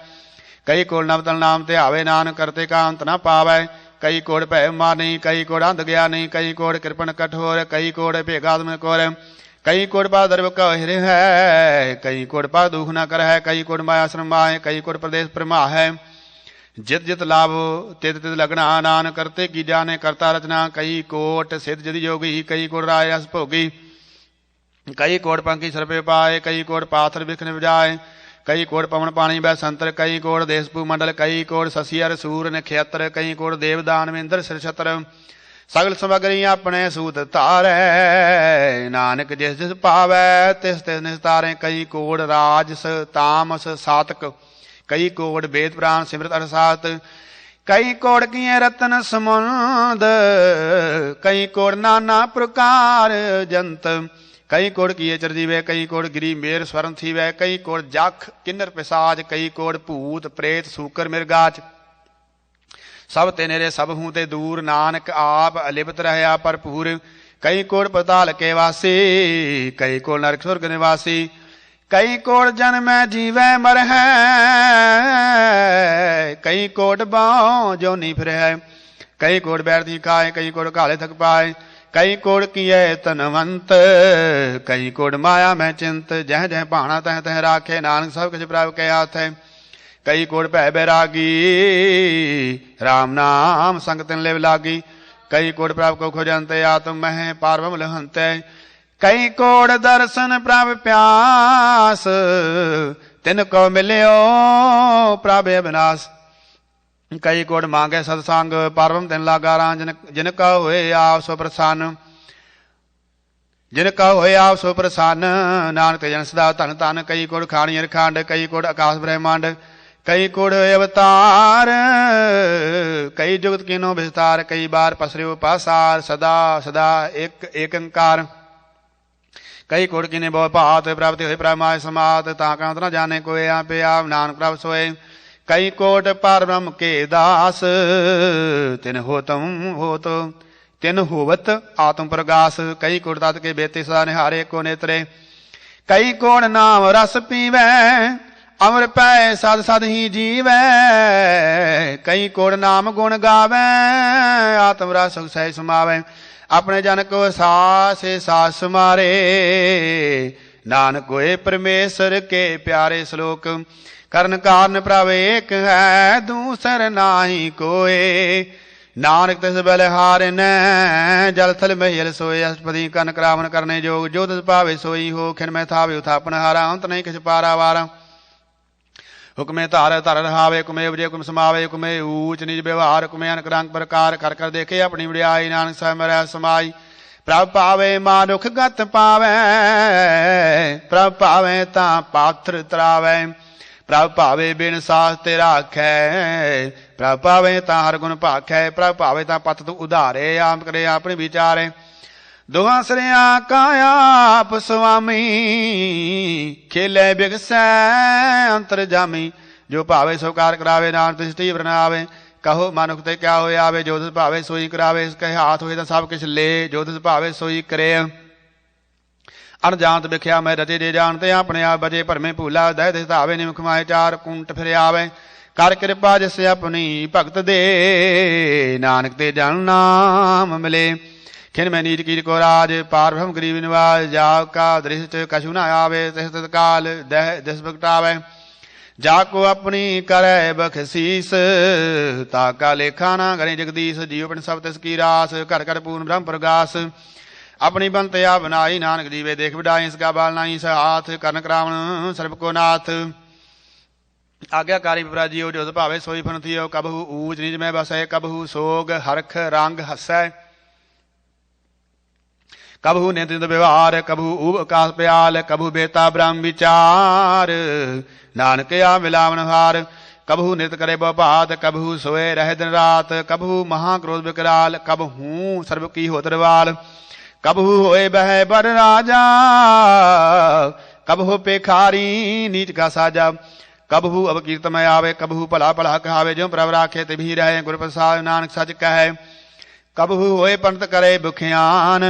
कई कोड नवतल नाम ते आवे, नानक करते का अंत न पावै। कई कोड भय मानी, कई कोड अंध ज्ञानी। कई कोड कृपण कठोर, कई कोड भेगात्म कोर। कई कोड पा दर्व कह है, कई कोड पा दुख न कर है। कई कोड माया श्रम है, कई कोड प्रदेश प्रमा है। जित जित लाभ तित तित लगना, नान करते की जाने करता रचना। कई कोट सिद्ध जदि योगी, कई कोड राय रस भोगी। कई कोड पंखी सर्पे पाए, कई कोड पाथर बिखन बजाए। कई कोड पवन पानी बै संतर, कई कोड देशपू मंडल। कई कोड शशियर सूर नक्षत्र, कई कोड देवदान इंद्र सिर छत्र। सगल समग्री अपने सूत तारै, नानक जिस जिस पावै तिस तिस निस्तारे। कई कोड राजस तामस सातक, कई कोड वेद प्राण सिमरत अरसात। कई कोड किए रतन समुंद, कई कोड नाना प्रकार जंत। कई कोड़ किए चरजीवे, कई कोड़ गिरी मेर स्वरण थीवै, कई कोड़ जख किन्नर पिसाज, कई कोड़ भूत प्रेत सूकर मिर्गाच। सब ते नेरे सब हूँ ते दूर, नानक आप अलिपत रहया भरपूर। कई कोड़ पताल के वासी, कई कोड़ नरक सुरग निवासी, कई कोड़ जन्म जीवै मर है, कई कोड़ बाँ जोनी फिर है, कई कोड़ बैरती खाए, कई कोड़ काले थक पाए, कई कोड़ किए तनवंत, कई कोड़ माया में चिंत। जह जह भाना तह तह राखे, नानक सब कुछ प्रभु के हाथ है। कई कोड़ भय बैरागी, राम नाम संग तिन लिव लागी। कई कोड़ प्रभु को खोजंते, आत्म मह पारवम लहंते। कई कोड़ दर्शन प्रभु प्यास, तिनको मिल्यो प्रभु अविनाश। कई कोड़ मांगे सत्संग, पारवम तिन लागा राम। जिनका होए आप सो प्रसन्न, जिनका होए आप सो प्रसन्न, नानक ते जन सदा धन धन। कई कोड़ खाणियर खंड, कई कोड़ आकाश ब्रह्मांड, कई कोड़ अवतार, कई जुगत कीनो विस्तार। कई बार पसरियो पासार, सदा सदा एक एकंकार। कई कोड़ कीने बहु भात, प्राप्ति होए प्रमाय समात। ताका न जाने कोई आपे आप, नानक प्रभ सोए। कई कोट पर ब्रह्म के दास, तिन होतम होत, तिन होवत आत्म प्रगास। कई कोट तात के बेते सदा निहारे को नेत्रे। कई कोड़ नाम रस पीवै, अमर पै सद सद ही जीवै। कई कोड़ नाम गुण गावै, आत्म रस सह समावै। अपने जन को सास सास मारे, नानक कोय परमेश्वर के प्यारे। श्लोक करन कारण प्रभ एक है, दूसर नाही कोय। नानक तिस बलिहार न, जल थल महिल सोए। अष्टपदी कन करावन करने जोग, जो तिस पावे सोई हो। खिन में थावे उथापन हारा, अंत नहीं किछ पारा वारा। हुक्मे धार धर रहावे, हुक्मे उपजे हुक्म समावे। हुक्मे ऊच निज व्यवहार, हुक्मे अनक रंग प्रकार। कर कर देखे अपनी बड़ियाई, नानक सह मरै समाई। प्रभ पावे मानुख गत पावे, प्रभ पावे तां पात्र तरावे। प्रभ पावे बिन सास ते राखै, प्रभ पावे तां हर गुण भाखै। प्रभ पावे तां पत तू उधारे, आप करे अपने विचारे। दुआ सरिया का आप स्वामी, खेले बिगसै अंतर जामी। जो भावे सो कार करावे, नानक दृष्टि बनावे। कहो मानुख ते क्या होए आवे, जो तिस भावे सोई करावे। इसके हाथ होए तां सब किछ ले, जो तिस भावे सोई करे। अनजानत विख्या मैं रचे जे जानते, अपने आप बजे भरमे भूला। दह दिस धावे निमुख माए, चार कुंट फिर आवे। कर कृपा जिस अपनी भगत दे, नानक ते जन नाम मिले। खिन में नीच कीर को राज, पार ब्रह्म गरीब निवाज। जाव का दृष्ट कछु न आवे, तिस तत्काल दह दिस भगटावे। जाको अपनी करे बखशीस, ताका लेखा ना करे जगदीश। जीव पिंड सब तिस की रास, घर घर पूर्ण ब्रह्म प्रगास। अपनी बनतया बनाई, नानक जीवे देख बिडाई। इसका बाल नाई स हाथ, कर्ण करावण सर्व को नाथ। आज्ञाकारी विपराजियो, जो भावे सोई फन थियो। कबहू ऊच नीच में बसै, कबहू सोग हरख रंग हसै। कबहू नित व्यवहार, कबहू ऊब आकाश प्याल। कबहू बेता ब्रह्म विचार, नानक आ मिलावन हार। कबहू नित करे बपात, कबहू सोए रहे दिन रात। कबहू महाक्रोध विकराल, कबहू सर्व की होतरवाल। कबहू होए बह बर राजा, कबहू पेखारी नीच का साजा। कबहू अब कीर्तमय आवे, कबहू भला भला कहावे। जो प्रभ राखे ते भी रहे, गुर प्रसाद नानक सच कहे। कबहू होए पंडित करे बुखियान,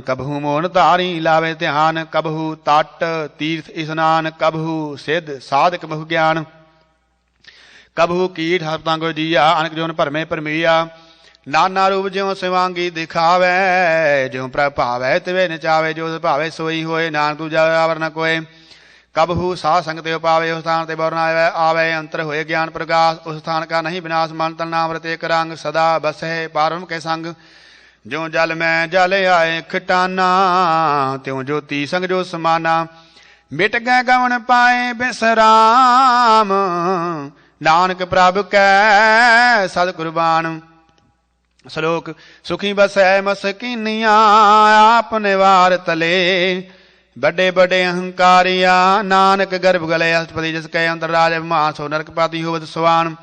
कबहू मोन धारी लावे ध्यान। कबहू तट तीर्थ स्नान, कबहू सिद्ध साधक बहु ज्ञान। कबहू कीट हस्तांगो जिया, अनक जोन भरमे परमिया। नाना रूप ज्यों शिवांगी दिखावे, ज्यों प्रभ भावै तिवे नचावे। जो भावे सोई होए, नानक दूजा आवर न कोय। कबहू साध संग ते पावे, उस स्थान ते बौर न आवे। अंतर होए ज्ञान प्रकाश, उस स्थान का नहीं विनाश। मन तन नाम रते एक रंग, सदा बसै पारम के संग। ज्यों जल में जल आए खटाना, त्यों ज्योति संग जो समाना। मिट गए गवन पाए बिसराम, नानक प्रभ कै सद कुर्बान। श्लोक सुखी बसै मसकीनिया, आप निवार तले। बड़े बड़े अहंकारिया, नानक गर्भ गले। अष्टपदी जिसके अंतर राज अभिमान, सो नरकपाती होवत स्वान।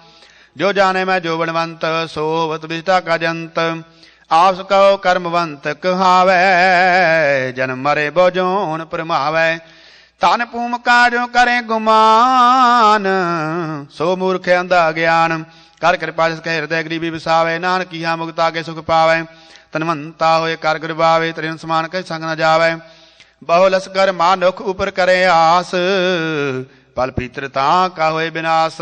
जो जाने मैं जो बनवंत, सोवत विष्टा का जंत। ਆਪਸ ਕਉ ਕਰਮਵੰਤ ਕਹਾਵੈ, ਜਨਮ ਮਰੇ ਬੋ ਜੋਨ ਭਰਮਾਵੈ। ਧਨ ਭੂਮ ਕਾਜੋ ਕਰੇ ਗੁਮਾਨ, ਸੋ ਮੂਰਖ ਅੰਧਾ ਗਿਆਨ। ਕਰ ਕਿਰਪਾ ਜਿਸ ਕੈ ਹਿਰਦੈ ਗਰੀਬੀ ਵਸਾਵੇ, ਨਾਨਕ ਕੀਆ ਮੁਕਤਾ ਕੇ ਸੁਖ ਪਾਵੈ। ਤਨਵੰਤਾ ਹੋਏ ਕਰ ਗੁਰਬਾਵੇ, ਤ੍ਰਿਨ ਸਮਾਨ ਕੈ ਸੰਗ ਨ ਜਾਵੈ। ਬਹੁ ਲਸਕਰ ਮਾਨੁਖ ਉਪਰ ਕਰੇ ਆਸ, ਪਲ ਪੀਤਰ ਤਾਂ ਕਾ ਹੋਏ ਬਿਨਾਸ਼।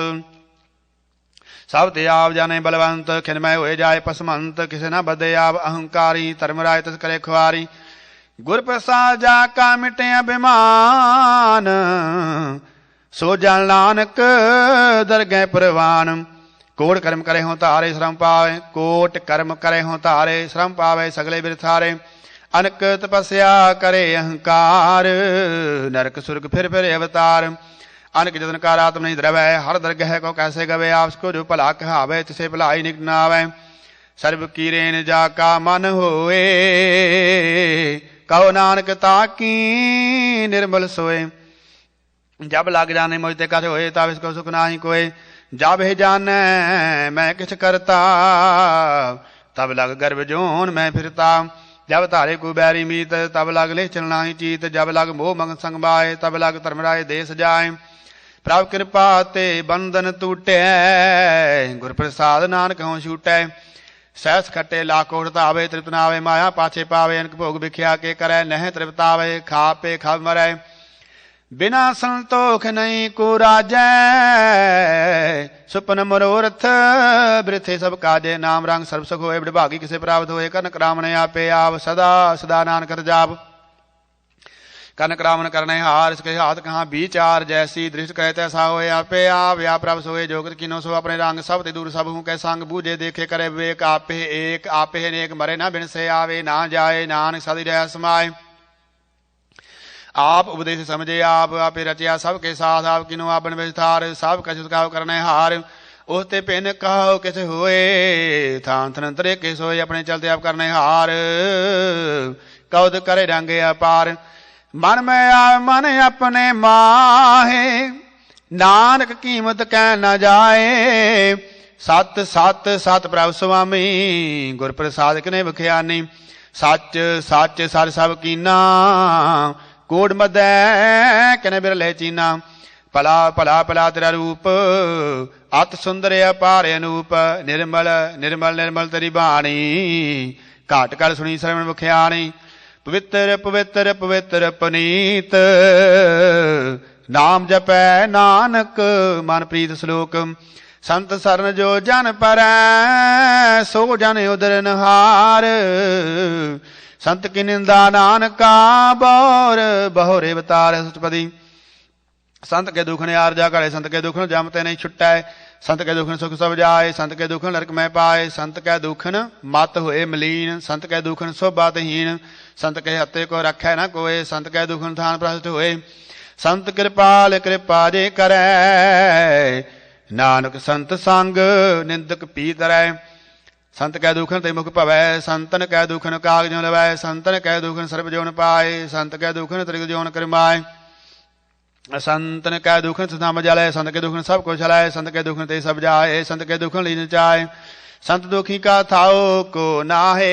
ਸਭ ਤੇ ਆਪ ਜਾਣੇ ਬਲਵੰਤ, ਖਿਨਮੈ ਹੋਏ ਜਾਏ ਪਸਮੰਤ। ਕਿਸੇ ਨਾ ਬਦੇ ਆਪ ਅਹੰਕਾਰੀ, ਧਰਮ ਰਾਜ ਤਿਸ ਕਰੇ ਖੁਆਰੀ। ਗੁਰ ਪ੍ਰਸਾਦ ਜਾ ਕਾ ਮਿਟੇ ਅਭਿਮਾਨ, ਸੋ ਜਨ ਨਾਨਕ ਦਰਗਹਿ ਪ੍ਰਵਾਨ। ਕੋਟ ਕਰਮ ਕਰੇ ਹੋਂ ਧਾਰੇ ਸ਼ਰਮ ਪਾਵੇ, ਕੋਟ ਕਰਮ ਕਰੇ ਹੋਂ ਧਾਰੇ ਸ਼ਰਮ ਪਾਵੇ। ਸਗਲੇ ਬਿਰਥਾਰੇ ਅਨਕ ਤਪੱਸਿਆ ਕਰੇ ਅਹੰਕਾਰ, ਨਰਕ ਸੁਰਗ ਫਿਰ ਫਿਰ ਅਵਤਾਰ। ਅਨਕ ਜਤਨ ਕਾਰ ਆਤਮ ਨਹੀਂ ਦਰਵੈ, ਹਰ ਦਰਗਹਿ ਕੋ ਕੈਸੇ ਗਵੇ। ਆਪਸ ਕੋ ਜੋ ਭਲਾ ਕਹਾਵੇ, ਤਿਸੇ ਭਲਾਈ ਨਿਕ ਨ ਆਵੈ। ਸਰਬ ਕੀ ਰੇਨ ਜਾ ਕਾ ਮਨ ਹੋਏ, ਕਹੋ ਨਾਨਕ ਤਾਕੀ ਨਿਰਮਲ सोए। जब लग जाने मुझ ते कछ होए, तब इसको सुख नाही कोय। जब हे जानै मैं किछ करता, तब लग गर्भ जोन मैं फिरता। जब धारे को बैरी मीत, तब लग ले चलना ही चीत। जब लग मोह मंग संग बाए, तब लग धर्मराय देश जाए। प्रभ कृपा ते बंधन टूटे, गुर प्रसाद नानक हों छूटै। सहस खट्टे लाखो हटावे, तृप्त न आवे। माया पाछे पावे, अनक भोग विख्या के करै। नह तृप्तावे, खा पे खब मरै। बिना संतोख नहीं को राजै, सुपन मनोरथ वृथे सब काजे। नाम रंग सर्व सुख होए, विभागी किसे प्राप्त होए। कनक रामन आपे आप, सदा सदा नानक जाप। कनक रामन करने हार, इसके हाथ कहाँ विचार। जैसी दृष्ट कहे तैसा होए, आपे आप या प्रभ सोए। जोगत किनो सो अपने रंग, सब ते दूर सब हूँ कै संग। बूझे देखे करे विवेक, आपे एक आपे नेक। मरे ना बिन से आवे, ना जाए नानक सदा रह समाए। आप उपदेश समझे आप, आपे रचिया सबके साथ। आप किनो आपन विस्तार, सब कछ कहो करने हार। उसते पिन कहो किस होए, थान थनंतरे के सोए। अपने चलते आप करने हार, कौद करे रंगे अपार। मन में आवे मन अपने माहे, नानक कीमत कह न जाए। सत सत सत प्रभ स्वामी, गुर प्रसाद कने बख्यानी। सच सच सर सब कीना, कोड मदै कने बिरले चीना। भला भला भला तेरा रूप, अत सुंदर अपार अनूप। निर्मल निर्मल निर्मल तेरी बाणी, घाट कर सुनी श्रवण बख्याणी। पवित्र पवित्र पवित्र पुनीत, नाम जपै नानक मन प्रीत श्लोक। संत सरन जो जन परै, सो जन उदर नहार। संत की निंदा नानका, बौर बहुरे अवतार। सचपदी संत के दुख ने आरजा करे, संत के दुख जमते नहीं छुटै। संत के दुखन सुख सब जाए, संत के दुखन नरक में पाए। संत के दुखन मत होए मलीन, संत के दुखन शोभातहीन। संत के हत्ते को रखै न कोय, संत के दुखन थान भ्रष्ट होए। संत कृपाल कृपा जे करै, नानक संत संग निंदक पी तरै। संत कै दुखन ते मुख भवै, संतन कै दुखन काग जो लवै। संतन कै दुखन सर्ब जोन पाए, संत कै दुखन त्रिग जोन करमाए। संतन कै दुखन सुधाम जलै, संत के दुखन सब को चलाए। संत के दुखन ते सब जाए, संत के दुखन लीन चाहे। संत दुखी का थाओ को नाहे,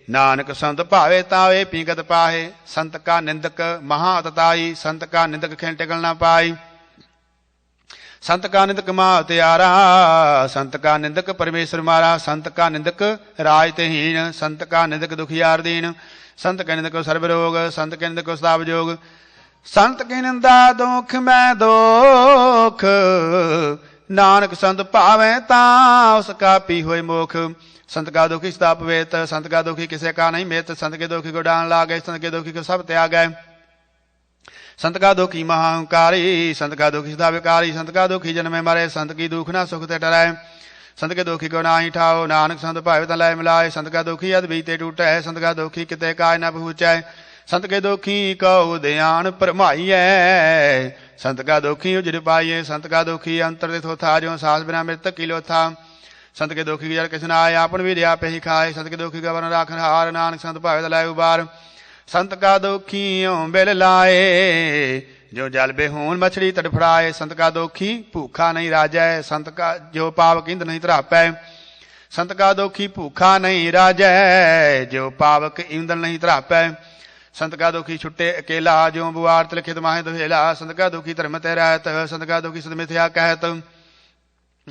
नानक संत भावे तावे पीगत पाहे। संत का निंदक महा अतताई, संत का निंदक खें टिकल न पाई। संत का निंदक माँ त्यारा, संत का निंदक परमेश्वर मारा। संत का निंदक राज ते हीन, संत का निंदक दुखियार दीन। संत के निंदक सर्व रोग, संत के निंदक साव जोग। संत की निंदा दुख में दोख, नानक संत भावे ता उसका पी होए मोख। संत का दुखी सदा पवेत, संत का दुखी किसे का नहीं मेत। संत के दुखी को डान लागे, संत के दुखी को सब त्याग है। संत का दुखी महांकारी, संत का दुखी सदा विकारी। संत का दुखी जन्म में मरे, संत की दुख ना सुख ते डराए। संत के दुखी को नाही ठाओ, नानक संत भावे ता लय मिलाए। संत का दुखी अद्भीते टूटै, संत का दुखी किते काय न पहुँचै। संत के दुखी कहो ध्यान परमाइयै, संत का दुखी उजर पाइए। संत का दुखी अंतर दिथो था, जो सास बिना मृतक किलो था। संत के दुखी जल किस नाय, आपन भी दिया पे ही खाए। संत के दुखी गवन राखन हार, नानक संत भावे ता लय उबार। संत का दुखी बिल लाए, जो जल बेहून मछली तड़फड़ाए। संत का दुखी भूखा नहीं राजै, संत का जो पाप किंद नहीं तरापै। संत का दोखी भूखा नहीं राजै, जो पावक ईंधन नहीं धरापै। संत का दोखी छुट्टे अकेला, जो बुआर तिलखित माहे दुहेला। संत का दोखी धर्म ते रहत, संत का दोखी सद मिथ्या कहत।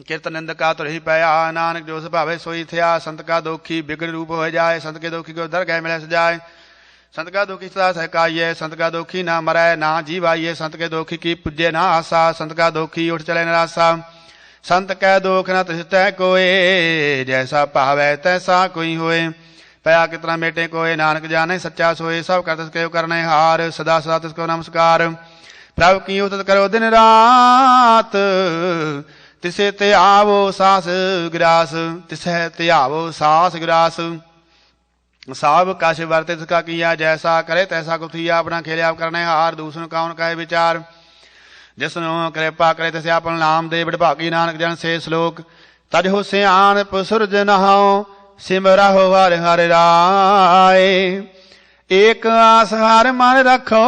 कीर्तन निंद का तुरही पया, नानक जो स्वभावे सोई थिया। संत का दोखी बिगड़ रूप हो जाए, संत के दोखी को दरगह मिले सजाए। संत का दोखी सदा सहकाइये, संत का दोखी ना मरै ना जीवाइये। संत के दोखी की पूज्य ना आसा, संत का दोखी उठ चले निरासा। संत कै दोख न तिसतै कोय, जैसा पावै तैसा कोई होए। पया कितना मेटे कोय, नानक जाने सच्चा सोए। सब कर तिसके करने हार, सदा सदा तिसको नमस्कार। प्रभु की उतत करो दिन रात, तिसे ते आवो सास गिरास। तिसे ते आवो सास गिरास। साब काश वर्ते तिसका किया, जैसा करे तैसा कुथिया। अपना खेले आप करने हार, दूसरों कौन कहे विचार। जिसनो कृपा करे तिसे अपन नाम दे, बड़भागी नानक जन से श्लोक। तजहु सियाणप सुरज नहाओ, सिमरहु हर हर राय। एक आस हर मन रखो,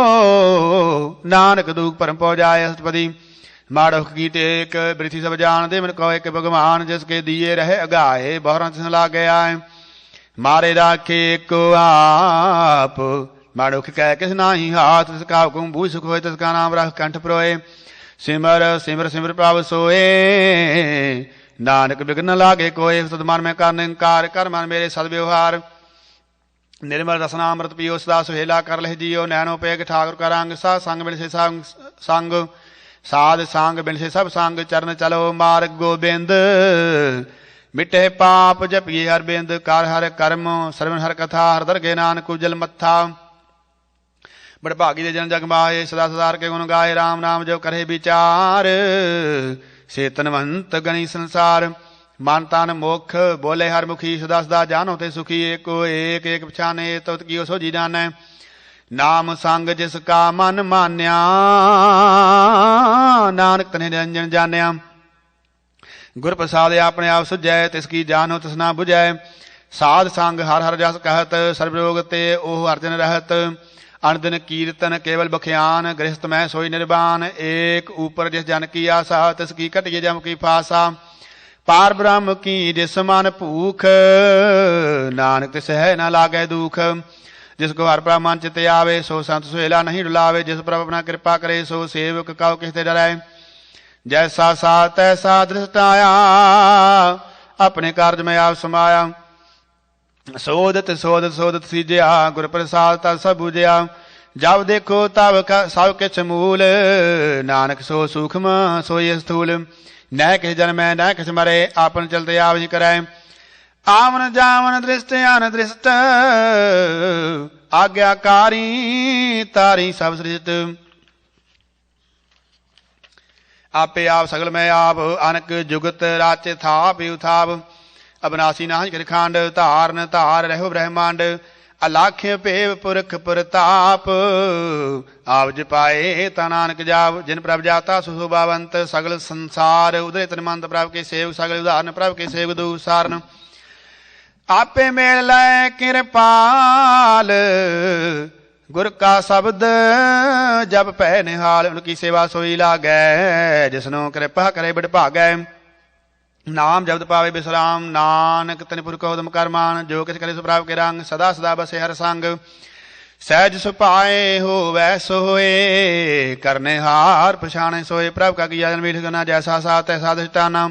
नानक दुख परम पौ जाए। अष्टपदी माड़ुख की टेक, बृथि सब जान दे। मन को एक भगवान, जिसके दिए रहे अगाए। बहुरन तिस लागे आए, मारे राखे को आप। माड़ुख कह किस नाही हाथ, तिसका हुकुम बूझ सुख होए। तिसका नाम रख कंठ परोए। सिमर सिमर सिमर प्रभ सोए, नानक बिघ्न लागे कोय। सदमन में कर निंकार, कर मन मेरे सदव्यवहार। निर्मल रसनामृत पियो, सदा सुहेला कर लह जियो। नैनो पेग ठाकुर का रंग, सा संग बिन से संग। साध सांग बिन से सब संग। चरण चलो मार्ग गोबिंद, मिटे पाप जपिए हर बिंद। कर हर कर्म श्रवण हर कथा, हर दरगे नानक उजल मत्था। बड़भागी दे जन जग माहे, सदा सदार के गुण गाए। राम नाम जो करे विचार, से तनवंत गणी संसार। मन तन मुख बोले हर मुखी, सदा सदा जानो ते सुखी। एको एक एक पछाने, तुत कियो सो जी जानै। नाम संग जिसका मन मान्या, नानक तने निरंजन जान्या। गुर प्रसाद अपने आप सुझै, तिसकी जानो तिस ना बुझै। साध संग हर हर जस कहत, सर्वरोग ते ओह अर्जन रहत। अनदिन कीर्तन केवल बख्यान, गृहस्थ में सोई निर्वाण। एक ऊपर जिस जन की आशा, तिसकी कटिए जम की फासा। पार ब्रह्म की जिस मन भूख, नानक तिस है न लागे दुख। जिसको हर ब्रह्मन चित आवे, सो संत सुहेला नहीं डुलावे। जिस प्रभु अपना कृपा करे, सो सेवक कौ किसते डराए। जैसा सा तैसा दृष्ट आया, अपने कार्य में आप समाया। सोदत सोदत सोदत सीजया, गुर प्रसाद तब सब बुझया। जब देखो तब सब किछ मूल, नानक सो सूक्ष्म सोई स्थूल। न किस जन्म न किस मरे, आपन चलते आप ही करे। आवन जावन दृष्ट अन दृष्ट, आज्ञाकारी तारी सब सृष्ट। आपे आप सगल में आप, अनक जुगत राचे थाप उथाप। अबनासी नाहि कर खांड, धारन धार रहो ब्रह्मांड। अलाख्य पेव पुरख प्रताप, आप जपाए ता नानक जाप। जिन प्रभ जाता सुशोभावंत, सगल संसार उदय तनमंत। प्रभ के सेव सगल उदाहरण, प्रभ के सेव दू सारण। आपे मेल लै कृपाल, गुर का शब्द जब पै निहाल। उनकी सेवा सोई लागै, जिसनो कृपा करे बड़ भागै। नाम जब्द पावे विश्राम, नानक तनिपुर को उदम कर मान। जो किस करे सो प्रभ के रंग, सदा सदा बसे हर संग। सहज सुपाए हो वै सोए, करने हार पछाणे सोए। प्रभु का किया जन मीठ लगाना, जैसा सा तैसा दृष्टाना।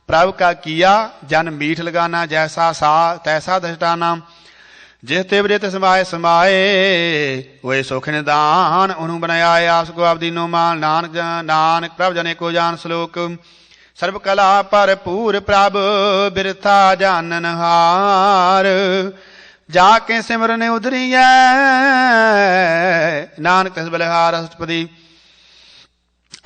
प्रभु का किया जन मीठ लगाना, जैसा सा तैसा दृष्टाना। जिस तेवरे ते समाए समाए, वे सुख निदान। उन्हों बनाया आस को आप दीनो मान। नानक नानक प्रभु जने को जान श्लोक। सर्व कला पर पूर प्रभ, बिरथा जानन हार। जाके सिमरन उधरिय, नानक तिस बलिहार। अष्टपदी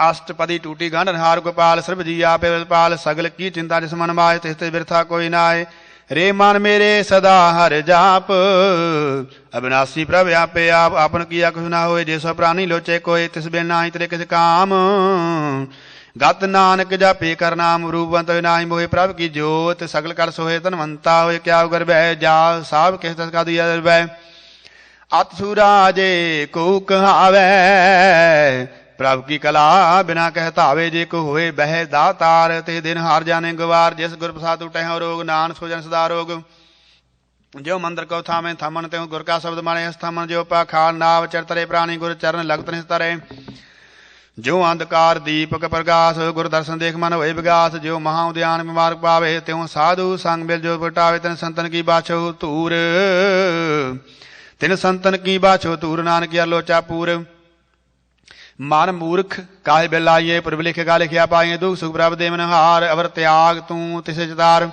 अष्टपदी टूटी गांडन हार। गोपाल सर्व जी आपे पाल, सगल की चिंता जिस मन माय। तिस बिरथा कोई नाय। रे मन मेरे सदा हर जाप, अविनाशी प्रभ आपे आप। आपन किया कुछ ना होए, जैसो प्राणी लोचे कोय। तिस बिन नाही तेरे किस काम, गत नानक जापे कर नाम। रूपवंत नाहि मोहे, प्रभ की जोत। सगल कर सोहे धनवंता होए। क्या गर्भ है जा, साब किस तस का दिया। अत सुराजे को कहावै, प्रभ की कला बिना कह धावे, जे को होए बह दातार, ते दिन हार जाने गवार। जिस गुर प्रसाद टह रोग, नान सो जन सदा रोग। जो मंदिर को थामे थमन, त्यों गुर का शब्द माने स्थमन। जो पाखार नाव चर तरे, प्राणी गुर चरण लगत तरे। जो अंधकार दीपक प्रकाश, गुर दर्शन देख मन होए विगास। जो महा उद्यान में मार्ग पावे, त्यों साधु संग मिल जो पटावे। तिन संतन की बाछो तूर, तिन संतन की बाछो तूर, नानक लोचा पूर। मन मूर्ख काहे बिलाइए, प्रभ लिख गा लिखिया पाइए। दुख सुख प्रभ दे मन हार, अवर त्याग तू तिसे चितार।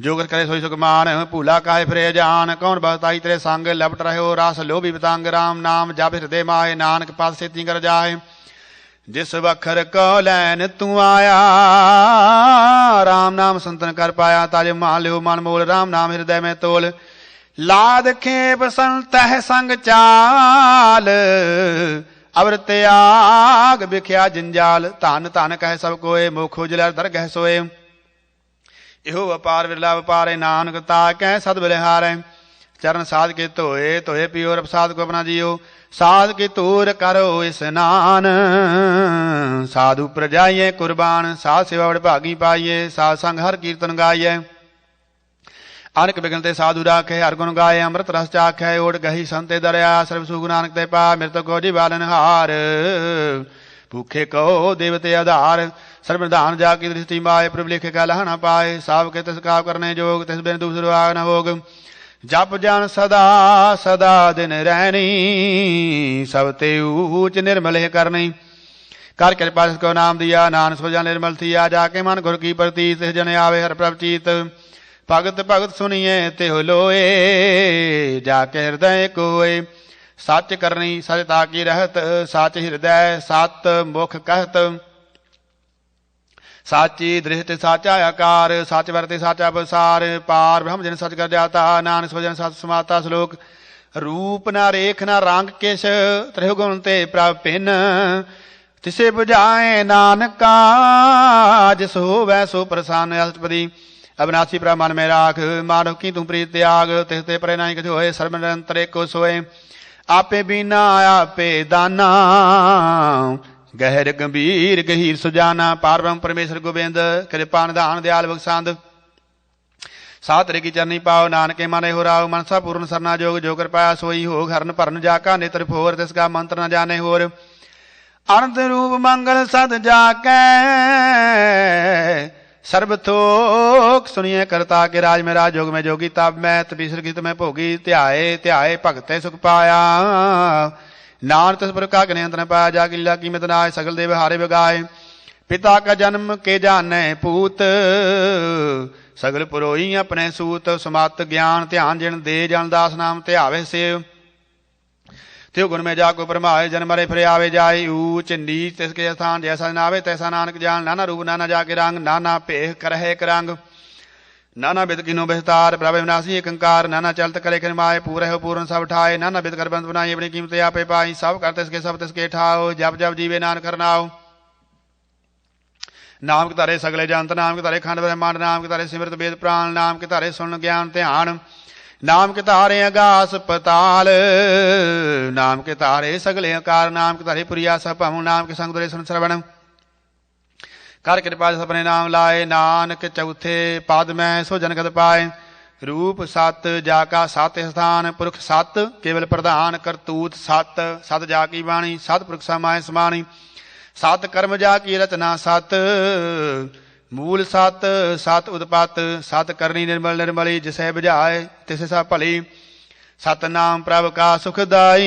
जो कर करे सोई सुख मान, भूला काहे फिरे जान। कौन बहताई तेरे संग, लपट रहो रास लोभी बितांग। राम नाम जाप हृदय माए, नानक पास सेती कर जाए। जिस वखर को लैन तू आया, राम नाम संतन कर पाया। ताजे मान लियो मन मोल, राम नाम हृदय में तोल। लाद खेप संतह संग चाल, अवर त्याग बिख्या जंजाल। धन धन कह सब कोय, मुख उजलर दरगह सोए। इहो व्यापार विरला व्यापार, नानक ताकै सद बलिहारै। चरण साध के धोए, धोए पियो रब साध को अपना जियो। साध के तूर करो स्नान, साधु प्रजाइए कुर्बान। साध सेवा बड़ भागी पाइए, साध संग हर कीर्तन गाइए। अनक बिघन ते साधु राखे, हर गुण गाए। अमृत रस चाखे, ओढ़ गही संते दरिया। सर्व सुख नानक ते पा, मृत को जीवालन हार। भूखे को देवते आधार, सर्वधान जाकी दृष्टि माए। प्रभु लिखे का लह न पाए, साव के तिस काव करने जोग। तिस बिन दूसरो आग न होग। जप जन सदा सदा दिन रहनी, सब ते ऊच निर्मल है करनी। कर कृपा को नाम दिया, नानक सो जन निर्मल थिया। जाके मन गुर की प्रति, तिस जन आवे हर प्रभ चीत। भगत भगत सुनिए तिह लोए, जाके हृदय कोय। सच करनी सचता की रहत, सच हृदय सत मुख कहत। साची दृष्टि साचा आकार, सच वर्ते साचा बसार। पार ब्रह्म जन सच कर जाता, नानक सो जन सच समाता। श्लोक रूप न रेख न रंग किश, त्रिगुण ते प्रभ भिन्न। तिसे बुझाए नानका, जिस होवै सो प्रसन्न। अष्टपदी अविनाशी प्रभ मन में राख, मानव की तू प्रीत त्याग। तिसते परे नहीं कछु होए, सर्व निरंतर एको सोए। आपे बीना आपे दाना, गहर गंभीर गहीर सुजाना। पार ब्रह्म परमेश्वर गोबिंद, कृपा निधान दयाल बख्शांद। सात रे की चरनी पाओ, नानके माने हो राव। मनसा पूर्ण सरना जोग, जो कर पाया सोई हो। हरन भरन जाका नेत्र फोर, तिसका मंत्र न जाने होर। अनंत रूप मंगल सद जाकै, सर्वथोक सुनिए करता के। राज में राज, जोग में जोगी, तब मैं तपीसर गीत में भोगी। ध्याए ध्याए भगते सुख पाया, नान तिस पर का अंत न पाया। जा लीला की मित नाय, सगल देव हारे बगाए। पिता का जन्म के जाने पूत, सगल पुरोही अपने सूत। सुमत ज्ञान ध्यान जिन दे, जन दास नाम ध्यावे सेव। त्यो गुण में जाको परमाए, जन मरे फिर आवे जाए। ऊच नीच तिसके स्थान, जैसा नावे तैसा नानक जान। नाना रूप नाना जाके रंग, नाना पेह करहे करंग। नाना बिद किनो विस्तार, प्रभु विनाशी एक अंकार। नाना चलत करे खिन माए, पूरे हो पूर्ण सब ठाए। नाना बिद कर बंद बनाई, अपनी कीमत आपे पाई। सब कर तिसके सब तिसके ठाओ, जब जब जीवे नान करनाओ। नाम के तारे सगले जंत, नाम के तारे खंड ब्रह्मांड। नाम के तारे सिमरत वेद प्राण, नाम के तारे सुन ज्ञान ध्यान। नाम के तारे अगास पताल, नाम के तारे सगले आकार। नाम के तारे पुरिया सब भम, नाम के संग दुरे सुन श्रवण। कर कृपा सपने नाम लाए, नानक चौथे पद में सो जनगत पाए। रूप सत जाका सत स्थान, पुरख सत केवल प्रधान। करतूत सत सत जाकी वाणी, सत पुरख समाय समानी। सत कर्म जाकी रचना सत, मूल सत सत उदपत। सत करनी निर्मल निर्मली, जिसे बुझाए तिसे सब भली। सत नाम प्रभ का सुखदाई,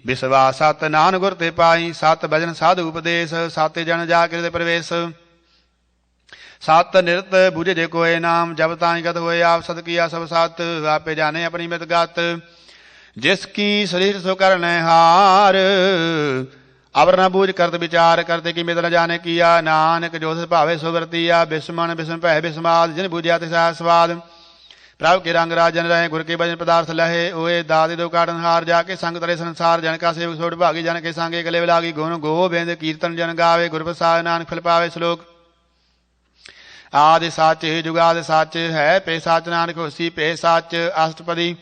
विश्वास सत नान गुर ते पाई। सत भजन साधु उपदेश, सत जन जागृत प्रवेश। सत निरत बुझे जे कोय नाम, जब ताई गत होए आप सत किया सब सत। आपे जाने अपनी मित गत, जिसकी शरीर सो करने हार। अवर न बूझ करत विचार, करते की मित न जाने किया। नानक जो भावे सो वर्तिया, विस्मन विस्म भय विस्माद। जिन बुझिया तिसा स्वाद, प्रभु के रंग राजन रहे। गुर के भजन पदार्थ लहे, ओए दादी दो काटन हार। जाके संग तरे संसार, जन का सेवक सोड़ भागी। जन के संगे गले लागी, गुण गोबिंद कीर्तन जन गावे। गुर प्रसाद नानक फल पावे। श्लोक आदि सच जुगाद सच है, पे सच नानक होसी पे सच। अष्टपदी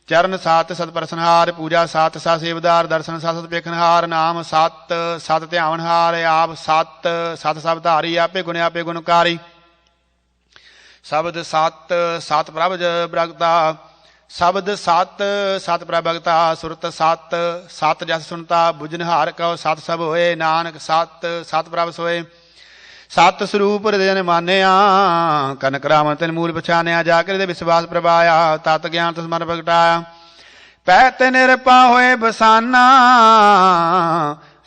ਚਰਨ ਸਤ ਸਤ ਪ੍ਰਸਨਹਾਰ, ਪੂਜਾ ਸਤ ਸਤ ਸੇਵਦਾਰ, ਦਰਸ਼ਨ ਸਤ ਸਤ ਵੇਖਨਹਾਰ, ਨਾਮ ਸਤ ਸਤ ਧਿਆਵਨਹਾਰ, ਆਪ ਸਤ ਸਤ ਸਭ ਧਾਰੀ, ਆਪੇ ਗੁਣ ਆਪੇ ਗੁਣਕਾਰੀ। ਸ਼ਬਦ ਸਤ ਸਤ ਪ੍ਰਭ ਬ੍ਰਗਤਾ, ਸ਼ਬਦ ਸਤ ਸਤ ਪ੍ਰਭਗਤਾ, ਸੁਰਤ ਸਤ ਸਤ ਜਸ ਸੁਨਤਾ, ਬੁਝਨਹਾਰ ਕਉ ਸਤ ਸਭ ਹੋਏ, ਨਾਨਕ ਸਤ ਸਤ ਪ੍ਰਭ ਸੋਏ। ਸਤ ਸਰੂਪ ਹਿਰਦੇ ਜਨ ਮਾਨਿਆ, ਕਨਕ ਰਾਮ ਤਿਨ ਮੂਲ ਪਛਾਨਿਆ, ਜਾ ਕੇ ਦੇ ਵਿਸ਼ਵਾਸ ਪ੍ਰਭਾਇਆ, ਤਤ ਗਿਆਨ ਤਿਸ ਮਨ ਪ੍ਰਗਟਾਇਆ। ਪੈ ਤੇ ਨਿਰਪਾ ਹੋਏ ਬਸਾਨਾ,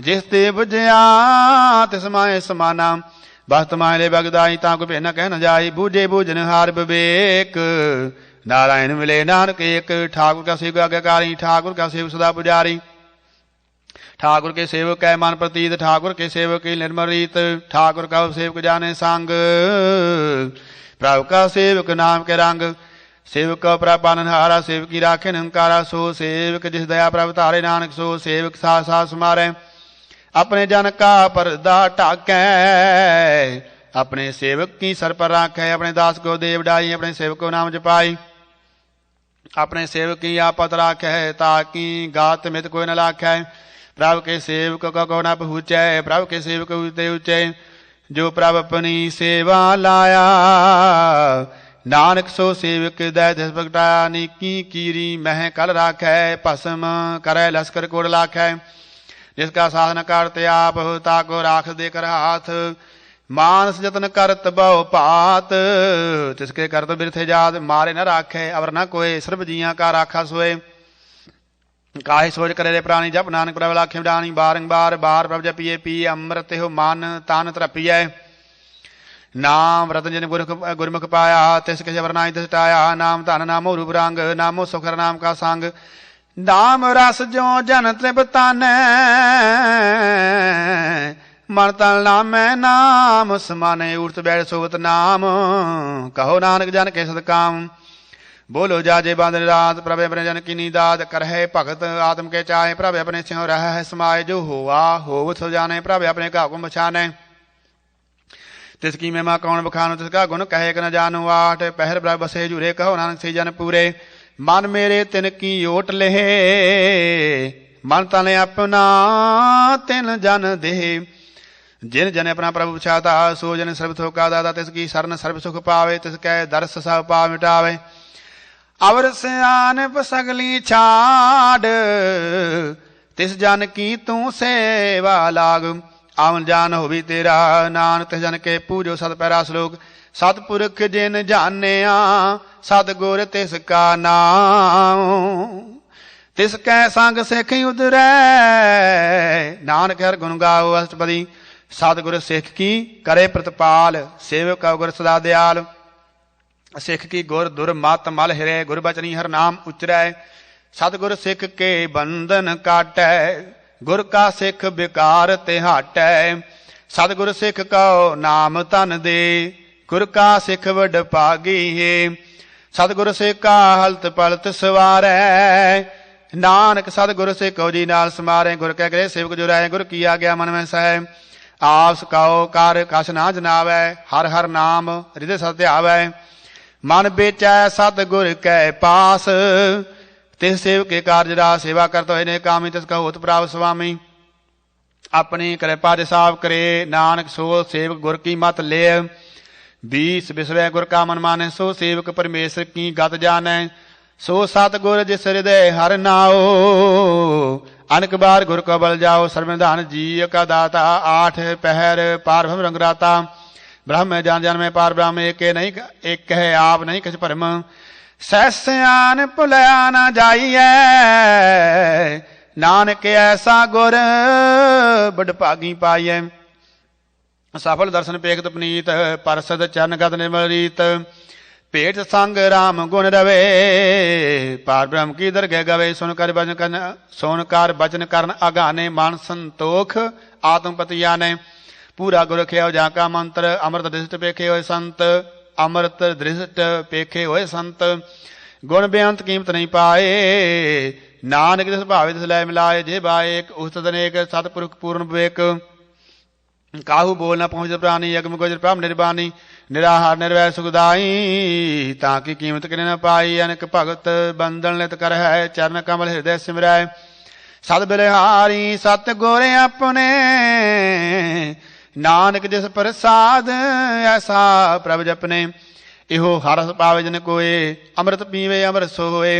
ਜਿਸ ਤੇ ਬੁਝਿਆ ਤਿਸ ਮਾਏ ਸਮਾਨਾ। ਬਸਤ ਮਾਏ ਬਗਦਾਈ, ਤਾਂ ਕੋ ਭਿੰਨ ਕਹਿ ਨ ਜਾਈ, ਬੂਝੇ ਬੂਝਨਹਾਰ ਵਿਵੇਕ, ਨਾਰਾਇਣ ਮਿਲੇ ਨਾਨਕ ਏਕ। ठाकुर का सेवक आज्ञाकारी, ठाकुर का सेवक सदा पुजारी, ठाकुर के सेवक है मन प्रतीत, ठाकुर के सेवक की निर्मल रीत, ठाकुर का सेवक जाने संग, प्रभु का सेवक नाम के रंग। सेवक का प्रभ पालनहारा, सेवक की राखे निरंकारा, सो सेवक जिस दया प्रभ तारे, नानक सो सेवक सा सा समारे। अपने जन का परदा ढाकै, अपने सेवक की सर पर राखै, अपने दास को देव डाई, अपने सेवक को नाम जपाई। अपने सेवक की आपत राखै, ताकि गात मित कोई न लाखै। प्रभु के सेवक का को न पहुँचै, प्रभु के सेवक ऊँचे ऊँचे, जो प्रभु अपनी सेवा लाया, नानक सो सेवक दै दिस प्रगटाया। नीकी कीरी मह कल राखै, भस्म करै लश्कर कोड़ लाखै। जिसका साधन करते आप, ताको राख दे कर हाथ, मानस जतन करत बहु पात, तिसके करत बिरथे जात, मारे न राखे अवर न कोय, सर्व जियां का राखा सोए। काहे सोच करे रे प्राणी, जप नानक प्रभ लाखे डानी, बारंबार बार प्रभ जपिए, पिए अमृत हो मन तान तरपिए। नाम रतन जिन गुरमुख पाया, तिसके जबरनाई तिस टाया, नाम धन नामो रूप रंग, नामो सुखर नाम का संग। नाम रस जो जन तृप्तानै, मन तन नामै नाम समाने, उर्त बैठ सोवत नाम, कहो नानक जन के सदकाम। बोलो जाजे बांधन रात, प्रभ अपने जन की नीदाद, करहे भगत आत्म के चाहे, प्रभ अपने सिंह रह समाये, जो हुआ होव सो जाने, प्रभ अपने घाव को बछाने। तिसकी महिमा कौन बखानो, तिसका गुण कहे कि न जानो। आठ पहर प्रभ बसे जुरे, कहो नानक से जन पूरे, मन मेरे तिन की ओट ले, मन तन अपना तिन जन दे। जिन जन अपना प्रभु पछाता, सो जन सर्व थोका दाता, तिसकी शरण सर्व सुख पावे, तिसकै दर्श सब पाव मिटावे। अवर सियानप सगली छाड़, तिस जन की तू सेवा लाग। आवन जान होवी तेरा, नानक तिस जन के पूजो सत पैरा श्लोक। सतपुरख जिन जानिया, सतगुर तिसका नाम, तिसकै संग सिख उदरै, नानक हर गुण गाओ अष्टपदी। सतगुर सिख की करे प्रतिपाल, सेवक का गुर सदा दयाल। सिख की गुर दुर मत मल हिरे, गुर बचनी हर नाम उचरै। सतगुर सिख के बंधन काटै, गुर का सिख बिकार ते हटै। सतगुर सिख कहो नाम तन दे, गुर का सिख वड भागी है। सतगुर सिख का हलत पलत सवारै, नानक सतगुर सिखो जी नाल समारे। गुर कै गृह सेवक जो रहे, गुर की आज्ञा मन में सह। आप सकाओ कर कछ ना जनावै, हर हर नाम हृदय सत ध्यावै। मन बेचै सतगुर कै पास, तिस सेवक के कार्य रा, सेवा करत होए ने कामी, तिसका होत प्राप स्वामी। अपनी कृपा साफ करे, नानक सो सेवक गुर की मत ले। 20 विसवै गुर का मन माने, सो सेवक परमेश्वर की गत जानै। सो सतगुर जिस हृदय हर नाओ, अनक बार गुर को बल जाओ। सर्वनिधान जी का दाता, 8 पहर पार भ्रम रंगराता। ब्रह्म जान जान में पार ब्रह्म, एक नहीं एक है आप नहीं कछ भरम। सहस्यान भुलया न जाइए, नानक ऐसा गुर बड़ भागी पाइए। सफल दर्शन पेखत पनीत, परसद चरण गत निर्मल रीत। पेट संग राम गुण रवे, पार ब्रह्म की दरगह गवे। सुनकर वचन करन अगाने, मन संतोख आत्मपति आने। पूरा गुर ख्यो जाका मंत्र, अमृत दृष्ट पेखे होए संत। अमृत दृष्ट पेखे होए संत, गुण बेअंत कीमत नहीं पाए। नानक जिस भावे तिस लै मिलाए, जे बाए उस तदनेक, सतपुरख पूर्ण विवेक। काहू बोल न पहुँच प्राणी अगम गोचर प्रभ निर्बानी निराहार निर्वै सुखदाई ताकि कीमत किने न पाई अनक भगत बंदन लित कर है चरण कमल हृदय सिमरै सद बिलहारी सत गोरे अपने नानक जिस प्रसाद ऐसा प्रभ जपने इहो हरस पावे जन कोय अमृत पीवे अमृत सोए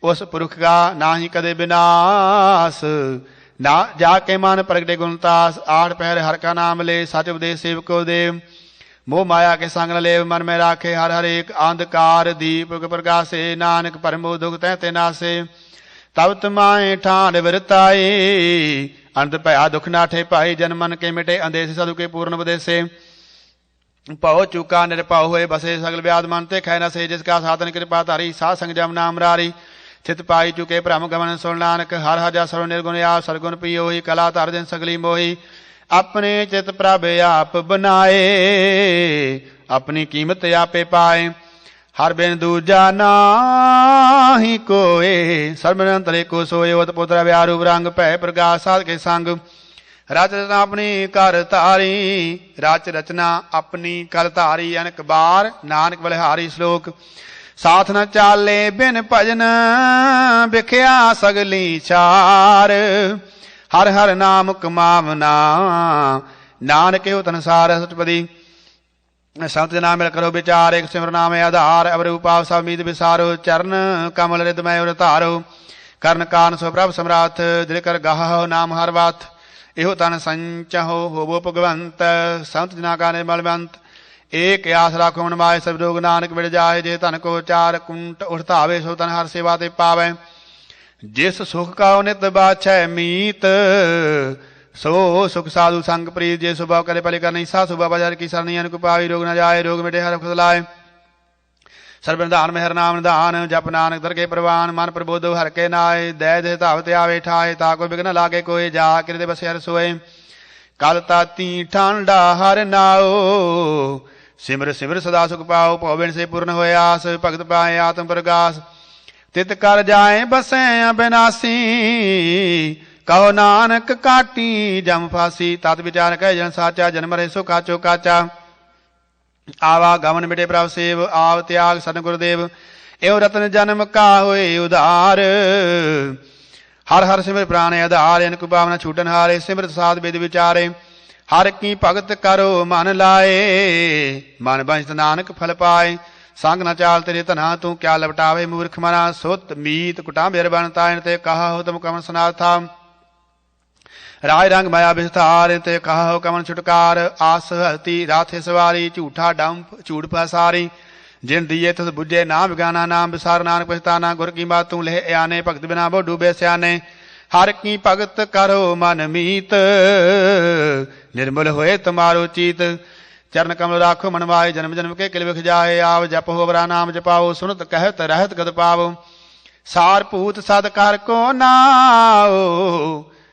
उस पुरुष का नाहि कदे विनाश ना जाके मन प्रगटे गुणतास आठ पहर हर का नाम ले सच उपदेश सेवक को देव मोह माया के संग न लेव मन में राखे हर हर एक अंधकार दीप प्रकाशे नानक परमो दुख तैते नासे तब तुम्हारे ठान विरताए अंत भया दुख नाठे पाई जन मन के मिटे अंदेश सदु के पूर्ण उपदेशे पहो चूका निरपाव हुए बसे सगल व्याध मन ते खै न से जिसका साधन कृपा धारी साध संग जम नाम रारी चित पाई चुके भ्रम गमन सुन नानक हर हर जा सर्व निर्गुण आप सरगुण पियो ही कला तार दिन सगली मोही अपने चित प्रभ आप बनाए अपनी कीमत आपे पाए हर बिन दूजा नाही कोए सर्वनिरंतर को सोए ओत पुत्र व्यारूप रंग भय प्रकाश साध के संग रच रचना अपनी कर तारी रच रचना अपनी कर तारी अनक बार नानक बलिहारी श्लोक साथ न चाले बिन भजन बिख्या सगली चार हर हर नाम कमावना नानक हो तनसार सतपदी संत जना मिल करो विचार एक सिमर नाम आधार अवर उपाव सब मीत विसारो चरण कमल हृदय उर धारो कर्ण कान सो प्रभ सम्राट दिल कर गाहो नाम हर बात इहो तन संचहो होवो भगवंत संत जना का निर्मलवंत एक आस राखो मन माय सब रोग नानक मिल जाए जे तन को चार कुंट उठतावे सो तन हर सेवा ते पावे जिस सुख का नित बाछै मीत सो सुख साधु संग प्रीत जे सुबह करे पले कर नहीं सा सुबह बाजार की सरनी अनु पावी रोग न जाए रोग मिटे हर खुदलाए सर्वनिधान में हर नाम निधान जप नानक दर के प्रवान मन प्रबोध हर के नाय दय दे धावते आवे ठाए ताको बिघ्न लागे कोई जा कृत बसे हर सोए कल ताती ठांडा हर नाओ सिमर सिमर सदा सुख पाओ पौबिन से पूर्ण होए आस भगत पाए आत्म प्रकाश तित कर जाए बसे अविनाशी कहो नानक काटी जम फांसी तत विचार कह जन साचा जन्म रहे सो काचो काचा आवा गमन मिटे प्रभ सेव आव त्याग सन गुरुदेव एवं रतन जन्म का होए उदार हर हर सिमर प्राण आधार इनको पावना छूटन हारे सिमरत साध वेद विचारे हर की भगत करो मन लाए मन बंश नानक फल पाए संग न चाल तेरे तना तू क्या लपटावे मूर्ख मना सुत मीत कुटाम्बेर बनता ते कहा हो तुम कमन सनाथ था राय रंग माया विस्तार ते कहा हो कमन छुटकार आस हती राथे सवारी झूठा डंप झूठ पसारी जिन दिए तस बुझे नाम बिगाना नाम विसार नानक पछताना गुर की बात तू ले आने भगत बिना बो डूबे स्याने हर की भगत करो मन मीत निर्मल होए तुम्हारो चीत चरण कमल राखो मनवाए जन्म जन्म के किल विख जाए आव जप हो बरा नाम जपाओ सुनत कहत रहत गद पावो सार पूत सद कर को नाओ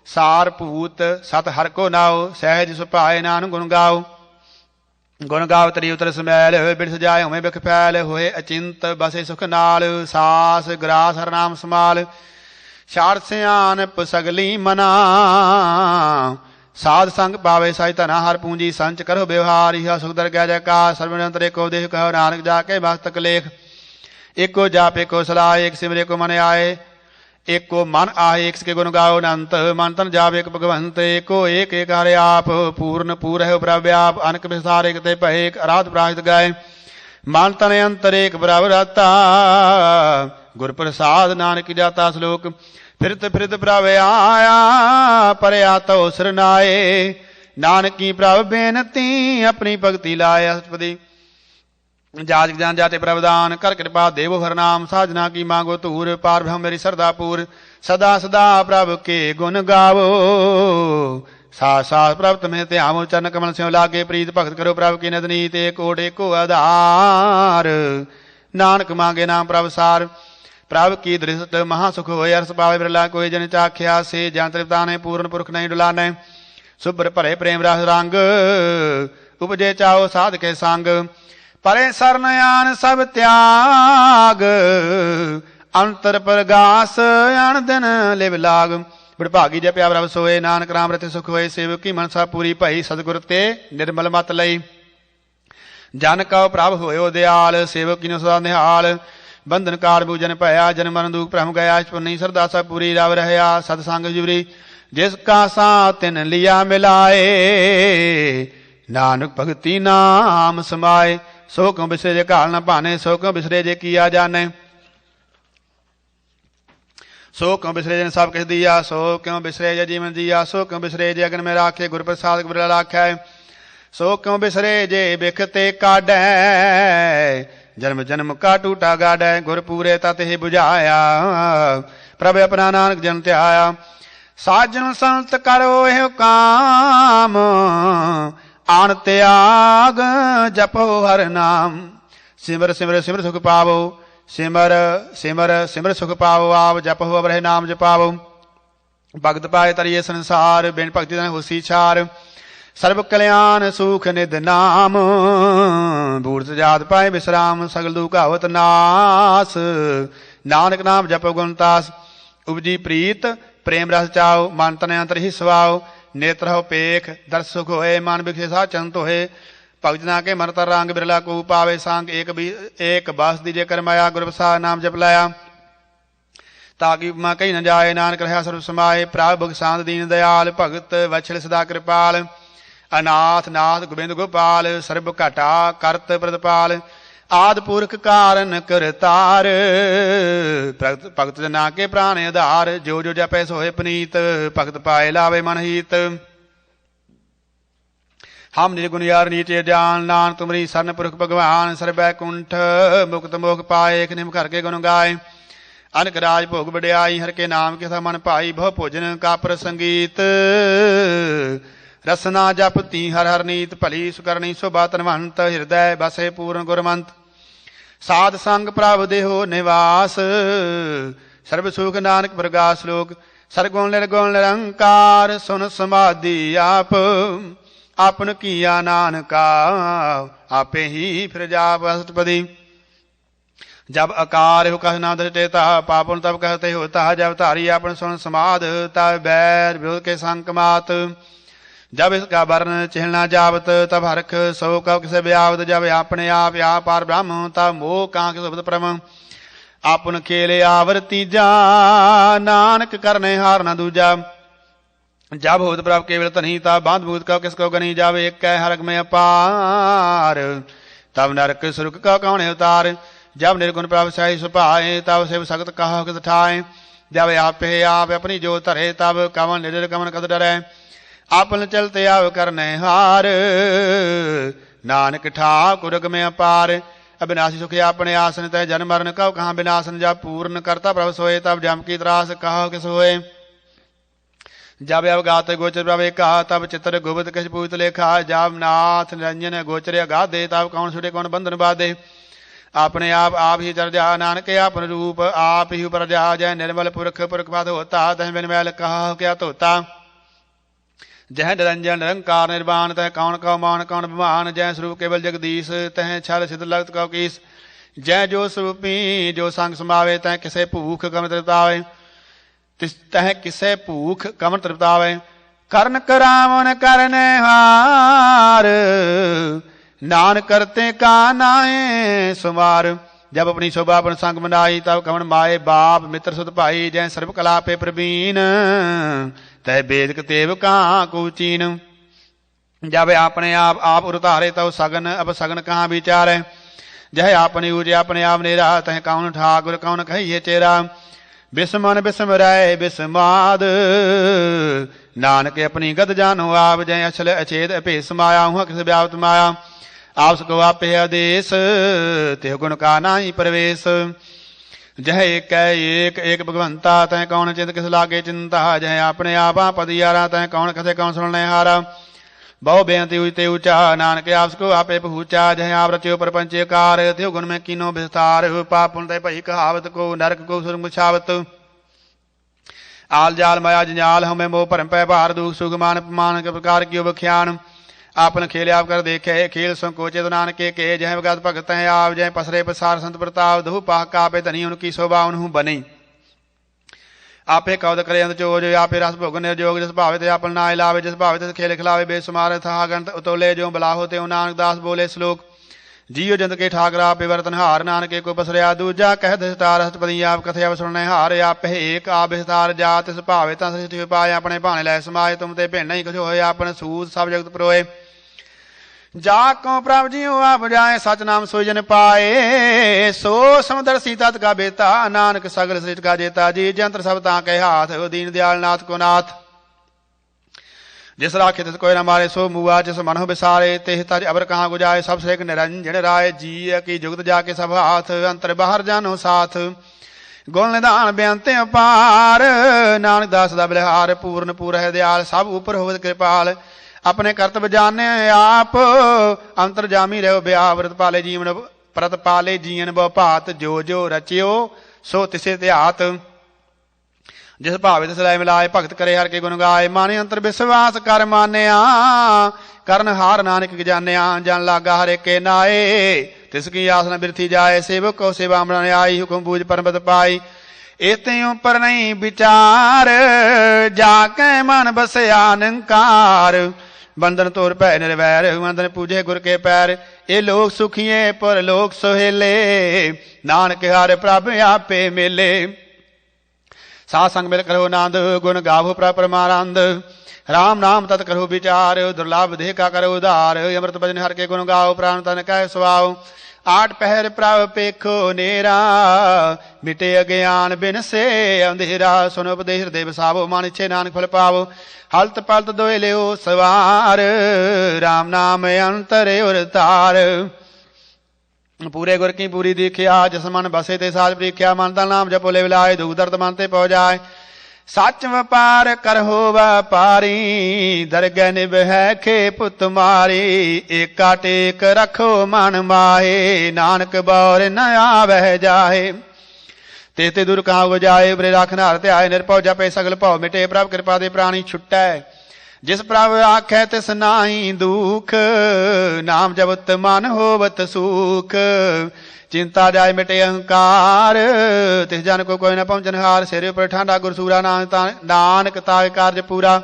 सार पूत सत हर को नाओ सहज सुपाए नान गुण गाओ तरी उतर समैल बिरस जाए उमें बिख फैल होए अचिंत बसे सुख नाल सास ग्रास हर नाम समाल शार सियानप सगली मना साध संग पावे साई तना हर पूंजी संच करो व्यवहार यह सुख दर गया जयकार सर्वनिरंतर एको देह कहो नानक जाके वास्तक लेख एको जाप एको सलाह एक सिमरे को मन आए एको मन आए एक के गुण गाओ अनंत मन तन जाप एक भगवंत एको एक एक हरे आप पूर्ण पूर है प्रव्याप अनक विसार एक ते पहे एक अराध प्राहित गाय मन तन अंतर एक बराबरता गुर प्रसाद नानक जाता श्लोक फिरत फिरत प्रभ आया पर तो सरनाए नानक की प्रभ बेनती अपनी भक्ति लाए अष्टपदी जात जान जाते प्रवदान कर कृपा देवो हर नाम साजना की मांगो तूर पार ब्रह्म मेरी सरदापुर सदा सदा प्रभु के गुण गावो साथ साथ प्रभ तुम्हें त्यामो चरण कमल से लागे प्रीत भक्त करो प्रभु की नदनी ते कोडे को आधार नानक मांगे नाम प्रभ सार प्रभ की दृष्ट महासुख हो अर्स पावे बिरला कोई जन चाख्या से जान तृप्ताने पूर्ण पुरख नहीं डुलाने सुब्र परे प्रेम रस रंग उपजे चाहो साध के संग परे सरनयान सब त्याग अंतर प्रगास अन दिन लिव लाग गुरभागी जप्या प्रभ सोए, नानक राम रते सुख होए। सेवक की मनसा पूरी भई, सतगुर ते निर्मल मत लई। जन कहो प्रभ होयो दयाल, सेवक की सदा निहाल। बंधन काल बूजन भया, जन मरण दुख भ्रम गया। पुन्नी सरदासा पूरी रव रहया, सतसंग जुबरी जिसका सा तिन लिया मिलाए। नानक भगति नाम समाए, सो क्यों बिसरे जे काल न पाने। सो क्यों बिसरे जे किया जाने, सो क्यों बिसरे जन सब किस दिया। सो क्यों बिसरे जे जीवन दिया, सो क्यों बिसरे जे अगन में राखे। गुर प्रसाद गुर राखै, सो क्यों बिसरे जे बिखते काढै। जन्म जन्म का टूटा गाढै, गुर पूरे तत ही बुझाया। प्रभ अपना नानक जन त्याया, साजन संत करो एह काम। आन त्याग जपो हर नाम, सिमर सिमर सिमर सुख पावो। सिमर सिमर सिमर सुख पावो, आप जपो अब रहे नाम जपावो। भगत पाए तरिए संसार, बिन भक्ति धन होसी छार। सर्व कल्याण सुख निध नाम, बूढ़ जात पाए विश्राम। सगल दुख आवत नास, नानक नाम जपो गुणतास। उपजी प्रीत प्रेम रस चाओ, मन तन अंतर ही स्वाओ। नेत्र हो पेख दर्श सुख होए, मन बिखे सा चंत होए। भगत ना के मन तर रंग बिरला को पावे। सांग एक बस दीजे कर माया, गुर प्रसाद नाम जप लाया। ताकि उपमा कही न जाए, नानक रहा सर्व समाए। प्रभ भग शांत दीन दयाल, भगत वत्सल सदा कृपाल। अनाथ नाथ गोबिंद गोपाल, सर्ब घटा करत प्रतिपाल। आद पुरख कारण करतार, भगत जना के प्राण आधार। जो जो जपै सोए पनीत, भगत पाए लावे मन हीत। हम निर्गुण यार नीचे जान, नान तुमरी सरन पुरख भगवान। सर्वै कुंठ मुक्त मोख पाए, एक निम कर के गुण गाय। अनक राज भोग बड़ियाई, हर के नाम के मन पाई। बहु भोजन का प्रसंगीत, रसना जपती हर हर नीत। भली सुकरणी शोभा तनवंत, हृदय बसे पूर्ण गुरमंत। साध संग प्रभ देहो निवास, सर्व सुख नानक प्रगास लोक। सरगुण निर्गुण निरंकार, सुन समाधि आप। आपन किया नानका, आपे ही फिर जाप अष्टपदी। जब अकार हो कह ना दृष्टेता, पापन तब कहते होता। जब तारी आपन सुन समाध, तब बैर विरोध के संकमात। जब इसका वर्ण चिहना जावत, तब हरख सो कव किसे ब्यावत। जब अपने आप या पार ब्रह्म, तब मोह कहाँ के शब्द परम। आपन खेले आवरती जा, नानक करने हार न दूजा। जब होत प्रभ केवल तनी, तब बांध भूत कव किसको गनी। जब एक कै हरक में अपार, तब नरक सुरक का कौन उतार। जब निर्गुण प्रभ सही सुपाए, तब शिव सख्त कहो किस ठाए। जब आप अपनी जो धरे, तब कवन निडर कवन कद डरे। आपन चलते आव करने हार, नानक ठाकुर में अपार। अविनाशी सुख अपने आसन, तय जन मरण कव कहाँ विनाशन। जब पूर्ण करता प्रभ सोए, तब जम की त्रास कहो किस होए। जब अवगात गोचर प्रभ कहा, तब चित्र गुप्त किस पूत लेखा। जब नाथ निरंजन गोचर अगाधे, तब कौन छुटे कौन बंधन बाधे। अपने आप ही चर जा, नानक आपन रूप आप ही ऊपर जा। जय निर्मल पुरख पुरख बात होता, तह बिन मैल कहा क्या तोता। जय निरंजन निरंकार निर्वाण, तह कौन कौ मान कौन बमान। जय स्वरूप केवल जगदीश, तह छल सिद्ध लगत कौ कीस। जय जो स्वरूपी जो संग समावे, तह किसे भूख कम तृप्तावे। तह किसे भूख कम तृप्तावे। करण करावन करने हार, नान करते का नाए सुमार। जब अपनी शोभा अपन संग मनाई, तब कवन माए बाप मित्र सुत भाई। जय सर्व कला पे प्रवीण, तह वेद तेव कहाँ को चीन। जब अपने आप उतारे, तब सगन अब सगन कहाँ विचारे। जय अपनी ऊजे अपने आप नेरा, तह कौन ठाकुर कौन कहिए चेरा। बिस्मन बिस्म राय बिस्माद, नानक अपनी गद जानो आप। जय अछल अछेद अपेस माया, हूँ किस व्याप्त माया। आप सको आपे आदेश, ते गुण का नाही प्रवेश। जय एक एक भगवंता, तय कौन चिंत किस लागे चिंता। जय अपने आप पद यारा, तय कौन कथे कौन सुनने हारा। बहु बेनती हुई ते ऊंचा, नानक आपको आपे पहुँचा। जय आप रच्यो प्रपंचकार, त्यो गुण में कीनो विस्तार। पाप पुण्य भई कहावत को, नरक को सुर मुछावत। आल जाल माया जंजाल, हमें मोह परम पै भार। दुख सुख मान मान के प्रकार की बख्यान। आपन खेल आप कर देखे, खेल संकोचे नानक के। जय भगत भगत है आप, जय पसरे पसार संत प्रताप। धू पाह कापे धनी उनकी शोभा उन्हू बनी। आपे कौद करे अंत चोज, आपे रस भोग निर्जोग, जिस भावे ते आपन नाय लावे, जिस भावे ते खेल खिलावे, बेसुमार था गणत उतोले, जो बलाहो त्यों नानक दास बोले श्लोक। जियो जंत के ठाकरा आपे वर्तन हार, नानके को पसरिया दूजा, कह दस्तार हस्तपति आप कथे अब सुनने हार, आप एक आप विस्तार जात, तिस भावे ता सृष्टि पाए, अपने भाने लै समाए, तुम ते भिन्न ही कुछ होए, आपन सूद सब जगत परोए। जाको प्रभ जियो आप जाए, सच नाम सोई जन पाए, सो समदर्शी तत् का बेता, नानक सगल सृष्टि का जेता, जी जंत्र सब ताके हाथ, दीन दयाल नाथ को नाथ। जिस राखे तिस कोई न मारे, सो मुआ जिस मनो बिसारे, तेह तज अबर कहाँ गुजाए, सब श्रेक निरंजन राय, जी की जुगत जाके सब हाथ, अंतर बाहर जानो साथ। गुण निधान बेअंते अपार, नानक दास दा बलिहार, पूर्ण पूर है दयाल, सब ऊपर होवत कृपाल। अपने कर्तव्य जाने आप, अंतरजामी रहो ब्याह, व्रत पाले जीवन प्रत पाले जीवन ब भात, जो जो रचियो सो तिसे त्यात। जिस भावे तिस लै मिलाए, भगत करे हर के गुण गाए, माने अंतर विश्वास कर मानिया, करन हार नानक की जानिया, जन लागा हरे के नाए, तिसकी आस न बिरथी जाए, सेवक को सेवा मन आई, हुकुम बूझ परमत पाई। एते ऊपर नहीं विचार, जाके मन बसया निंकार, बंधन तोर पै निर्वैर, बंधन पूजे गुर के पैर। ए लोग सुखिए पर लोग सोहेले, नानक हर प्रभ आपे मेले। साध संग मिल करो आनंद, गुण गावो प्रभ परमानंद, राम नाम तत् करो विचार, दुर्लभ देह का करो उदार। अमृत भजन हर के गुण गाओ, प्राण तन कह सुआओ, आठ पहर प्रभ पेखो नेरा, मिटे अज्ञान बिन से अंधेरा। सुनो उपदेश हृदय बसावो, मान इच्छे नानक फल पावो, हलत पलत दोए लियो सवार, राम नाम अंतर उर तार। पूरे गुर की पूरी दीखिया, जस मन बसे ते साज प्रीख्या, मन दा नाम जपो ले विलाए, दुख दर्द मन ते पौ जाए। सच व्यापार करहो व्यापारी, दरगह निभ है खेप तुम्हारी। एका टेक रखो मन माहे, नानक बौर न आवह जाहे। तेते दूर कहाँ हो जाए, उबरे राख नार ते आए, निर्भव जपे सगल भव मिटे, प्रभ कृपा दे प्राणी छुटै। जिस प्रभ आखै तिस नाही दुख, नाम जपत मन होवत सुख। चिंता जाय मिटे अहंकार, तिस जन को कोई न पहुंचन हार। सिर पर ठांडा गुरसूरा, नानक ताय कार्य पूरा।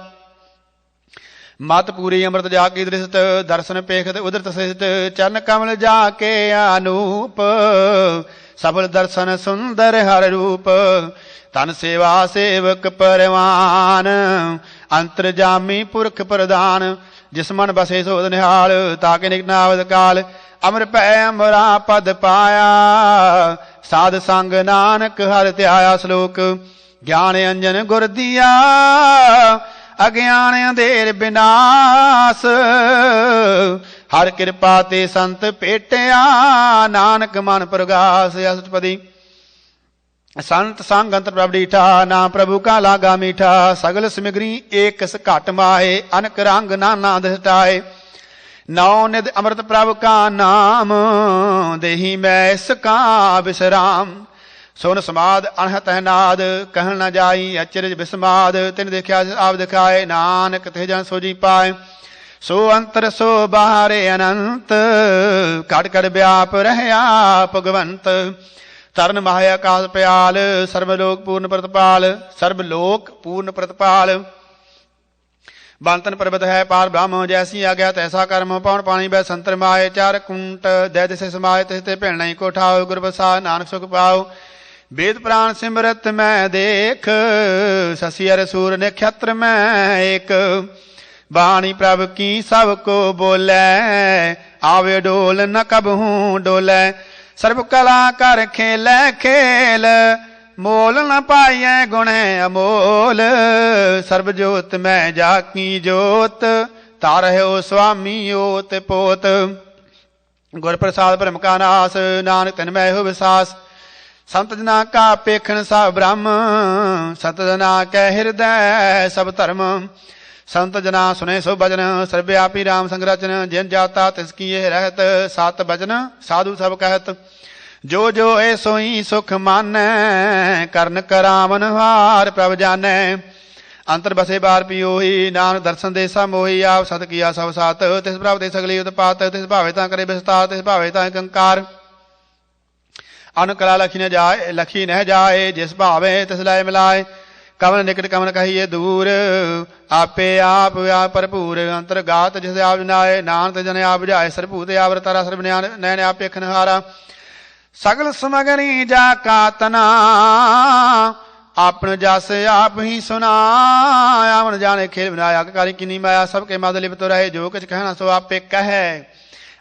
मत पूरी अमृत जाकी दृष्ट, दर्शन पेखत उदरत सृष्ट। चरण कमल जाके अनूप, सफल दर्शन सुंदर हर रूप। तन सेवा सेवक परवान, अंतरजामी पुरख प्रदान। जिस मन बसे सोध निहाल, ताके निकनावत काल। अमर पै अमरा पद पाया, साध संग नानक हर त्याया। श्लोक ज्ञान अंजन गुर दिया, अज्ञान अंधेर विनाश। हर कृपा ते संत पेटिया, नानक मन प्रगास। अष्टपदी संत संग अंतर प्रभ डीठा, नाम प्रभु का लागा मीठा। सगल सिमग्री एक घट माहे, अनक रंग नाना दृष्टाए। नौ निध अमृत प्रभु का नाम, देही मैं इसका विश्राम। सुन समाद अनहत है नाद, कह न जाई अचरज विस्माद। तिन देखा आप दिखाए, नानक ते जन सोजी पाए। सो अंतर सो बाहरे अनंत, कड़ कड़ व्याप रहया भगवंत। तरन माहे आकाश प्याल, सर्वलोक पूर्ण प्रतिपाल। सर्वलोक पूर्ण प्रतिपाल। बांतन पर्वत है पार ब्रह्म, जैसी आज्ञा तैसा कर्म। पौन पानी बह संतर माए, चार कुंट दै दिसे समाए। तिसते भेण नहीं को ठाओ, गुर बसा नानक सुख पाओ। वेद प्राण सिमरत मैं देख, शशि अर सूर नक्षत्र मैं एक। बाणी प्रभ की सबको बोले, आवे डोल न कबहू डोले। सर्व कला कर खेल खेल, मोल न पाइए गुण अमोल। सर्व जोत मैं जाकी जोत, तारहो स्वामी ओत पोत। गुर प्रसाद ब्रह्म का नास, नानक तन्मय हो विसास। संत जना का पेखन सब ब्रह्म, संत जना कै हृदय सब धर्म। संत जना सुने सो भजन, सर्वव्यापी राम संग रचन। जिन जाता तिसकी यह रहत, सात भजन साधु सब कहत। जो जो ए सोई सुख मानै, करन करावन हार प्रभ जानै। अंतर बसे बार पियोही, नानक दर्शन देसा मोही। आप सत किया सब सात, तिस प्रभ ते सगली उत्पात। तिस भावे ता करे विस्तार, तिस भावे ता कंकार। अन कला लखी न जाए, जिस भावे तिस लाए मिलाए। कमल निकट कमल कहिए दूर, आपे आप भरपूर अंतरगात जिस आप जनाए, नानक जन आप बुझाए सरभूत आवर तारा सर्व नैन आप पेखन हारा। सगल समगरी जा का तना, आपन जस आप ही सुना, आवन जाने खेल बनाया कारी किनी माया, सबके मद लिप्त रहे जो कुछ कहना सो आपे कहे।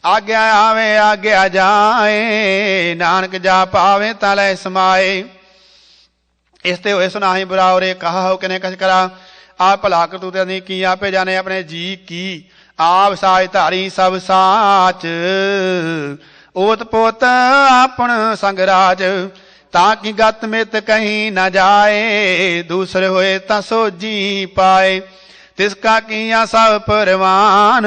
आज्ञा आवे आज्ञा जाए, नानक जा पावे तले समाए। इसते होए सुनाही बुरा और कहा हो किने कछ करा, आप भला करतूत नहीं की आपे जाने अपने जी की, आप साज धारी सब साच। ओत पोत आपन संग राज, ताकि गत मित कहीं न जाए, दूसरे होए ता सोजी पाए। तिसका किया सब परवान,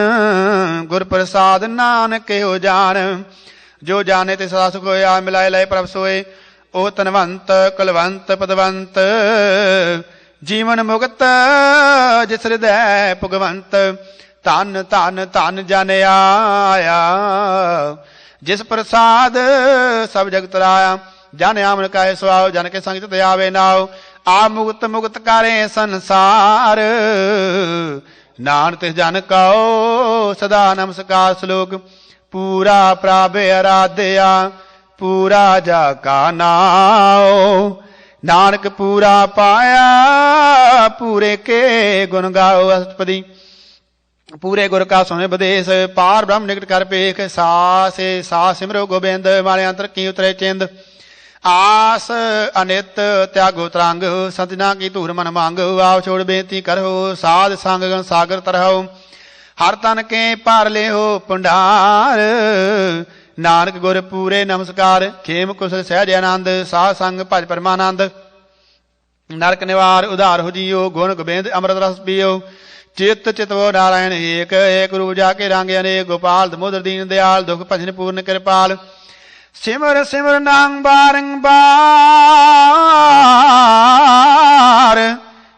गुर प्रसाद नानक हो जान। जो जाने ते सदा सुख होया, मिलाए लय प्रभ सोए। ओ तनवंत कुलवंत पदवंत, जीवन मुक्त जिस हृदय भगवंत। धन धन धन जन आया, जिस प्रसाद सब जगत राया। जन आमन काहे सुआओ, जन के संग चित आवे नाओ। आप मुक्त मुक्त करे संसार, नानक तिस जन कहो सदा नमस्कार। श्लोक पूरा प्रभ आराध्या, पूरा जा का नाओ। नानक पूरा पाया, पूरे के गुण गाओ। अष्टपदी पूरे गुर का सुने बदेश, पार ब्रह्म निकट कर पेख। सा सिमरो गोबिंद, मारे अंतर की उतरे चिंद। आस अनित त्यागो तरंग, सजना की धूर मन मांग। आओ छोड़ बेनती करो, साध संग सागर तरहो। हर तन के पार ले हो भंडार, नानक गुर पूरे नमस्कार। खेम कुशल सहज आनंद, साध संग भज परमानंद। नरक निवार उधार हो जियो, गुण गोबिंद अमृत रस पियो। चित चितवो नारायण एक, एक रूप जाके रांगे अनेक। गोपाल दमोदर दीन दयाल, दुख भजन पूर्ण कृपाल। सिमर सिमर नाम बारंबार,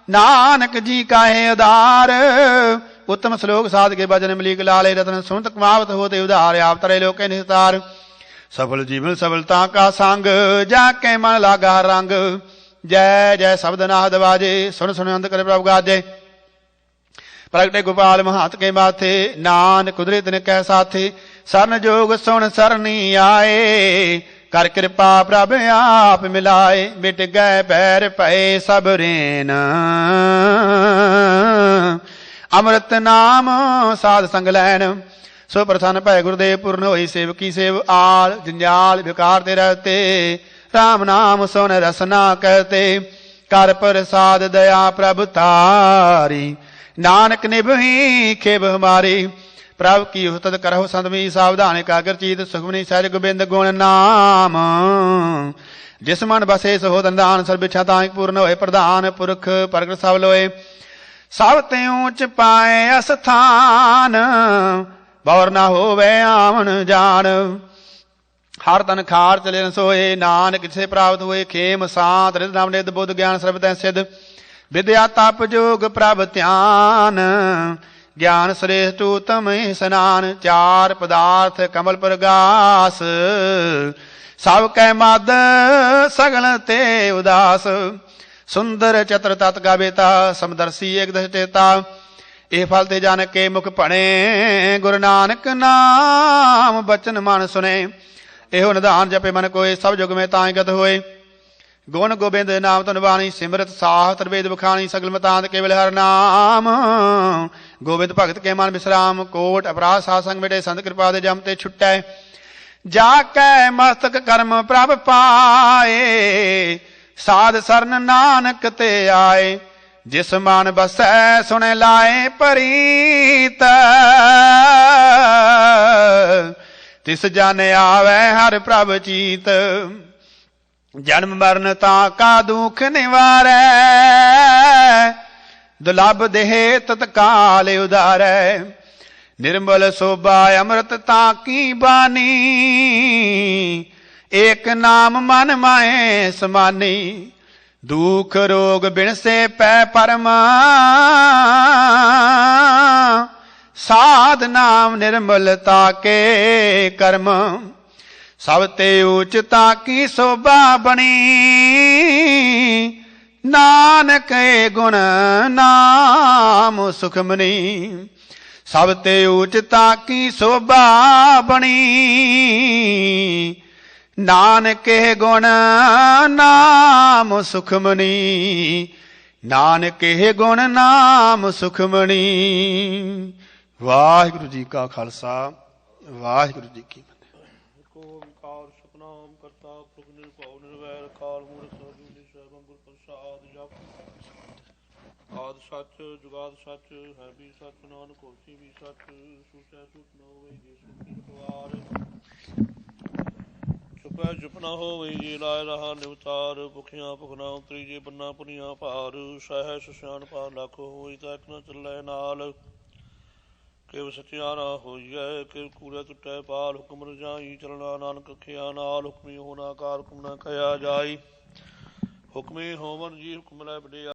नानक जी का है उदार। उत्तम श्लोक साध के भजन मिलीक लाले, रतन सुनत कमावत होते उधार। आप तरे लोके निस्तार, सफल जीवन सफलता का संग। जाके मन लागा रंग, जय जय शब्द नाद बाजे। सुन सुन अंत कर प्रभु गाजे। प्रगटे गोपाल महात के माथे, नानक कुदरत ने कह साथे। सरन जोग सुन सरनी आए, कर कृपा प्रभ आप मिलाए। मिट गए पैर पए सब रेन, अमृत नाम साध संग लैन। सो प्रसन्न भय गुरुदेव पूर्ण होई, सेवकी सेव आल। जंजाल विकार ते रहते, राम नाम सुन रसना कहते। कर प्रसाद दया प्रभ तारी, नानक निभही खेब हमारी। प्रभु की हुतद करहो संतमी, सावधान एकाग्र चीत। सुखमनी सहज गोबिंद गुण नाम, जिस मन बसे सहो दान। सर्व इच्छा तांहि पूर्ण होए, प्रधान पुरख प्रगट सब लोए। सब ते ऊंच पाए अस्थान, बौर न होवे आवन जान। हर तन खार चले न सोए, नानक जिसे प्राप्त हुए। खेम सांत रिद नाम निध, बुद्ध ज्ञान सर्व तै सिद्ध। विद्या तप जोग प्रभ ध्यान, ज्ञान श्रेष्ठ उत्तम स्नान। चार पदार्थ कमल प्रगास, सब कै मद सगल ते उदास। सुंदर चतर तत् गावेता, समदर्शी एक दश चेता। ए फल ते जान के मुख भणे, गुरु नानक नाम बचन मन सुने। एहो निधान जपे मन कोय, सब जुग में ताहि गत होए। गुण गोबिंद नाम तन बाणी, सिमरत साह तरवेद बखानी। सगल मतांत केवल हर नाम, गोबिंद भगत के मन विश्राम। कोट अपराध सासंग मिटे, संत कृपा दे जम ते छुटै। जाकै मस्तक कर्म प्रभ पाए, साध सरन नानक ते आए। जिस मान बसै सुने लाए परीत, तिस जन आवे हर प्रभ चीत। जन्म मरण का दुख निवारै, दुलभ देह तत्काल उदारै। निर्मल शोभा अमृत ताकी बानी, एक नाम मन माए समानी। दुख रोग बिन से पै परमा, साध नाम निर्मलता के कर्म। सब ते ऊंचता की शोभा बनी, नानक ਨਾਨਕ ਏ ਗੁਣ ਨਾਮ ਸੁਖਮਨੀ। ਸਭ ਤੇ ਊਚਤਾ ਕੀ ਸੋਭਾ ਬਣੀ। ਨਾਨਕ ਏ ਗੁਣ ਨਾਮ ਸੁਖਮਨੀ। ਨਾਨਕ ਏ ਗੁਣ ਨਾਮ ਸੁਖਮਨੀ। ਵਾਹਿਗੁਰੂ ਜੀ ਕਾ ਖਾਲਸਾ ਵਾਹਿਗੁਰੂ ਜੀ ਕੀ ਫਤਿਹ। ਏਕ ਓੰਕਾਰ ਸਤਿਨਾਮ ਕਰਤਾ ਪੁਰਖ ਨਿਰਭਉ ਨਿਰਵੈਰ ਅਕਾਲ ਮੂਰਤ ਅਜੂਨੀ ਸੈਭੰ ਗੁਰ ਪ੍ਰਸਾਦਿ ਜਪੁ। ਆਦਿ ਸੱਚ ਜੁਗਾਦਿ ਸੱਚ ਹੈ ਵੀ ਸੱਚ ਨਾਨਕ ਹੋਸੀ ਵੀ ਸੱਚ। ਸੂਚੈ ਸੂਚ ਨ ਹੋਵਈ ਜੇ ਸੁਖੀ ਸਵਾਰ। ਛੁਪੈ ਛੁਪ ਨ ਹੋਵਈ ਜੇ ਲਾਇ ਰਹਾ ਨਿਵਤਾਰ। ਭੁਖਿਆ ਭੁਖ ਨ ਉਤਰੀ ਜੇ ਬੰਨਾ ਪੁਨੀਆ ਭਾਰ। ਸਹਿਸ ਸਿਆਣਪਾ ਲੱਖ ਹੋਈ ਤਾਂ ਇਕ ਨ ਚੱਲੈ ਨਾਲ। ਕਿਵ ਸਚਿਆਰਾ ਹੋਈਐ ਕਿਵ ਕੂੜੈ ਟੁੱਟੈ ਪਾਲ। ਹੁਕਮ ਰਜਾਈ ਚਲਣਾ ਨਾਨਕ ਰਖਿਆ ਨਾਲ। ਹੁਕਮੀ ਹੋਣਾ ਕਾਰ ਹੁਕਮ ਨ ਕਹਿਆ ਜਾਈ। ਹੁਕਮੀ ਹੋਵਨ ਜੀ ਹੁਕਮ ਲੈ ਵਡਿਆ।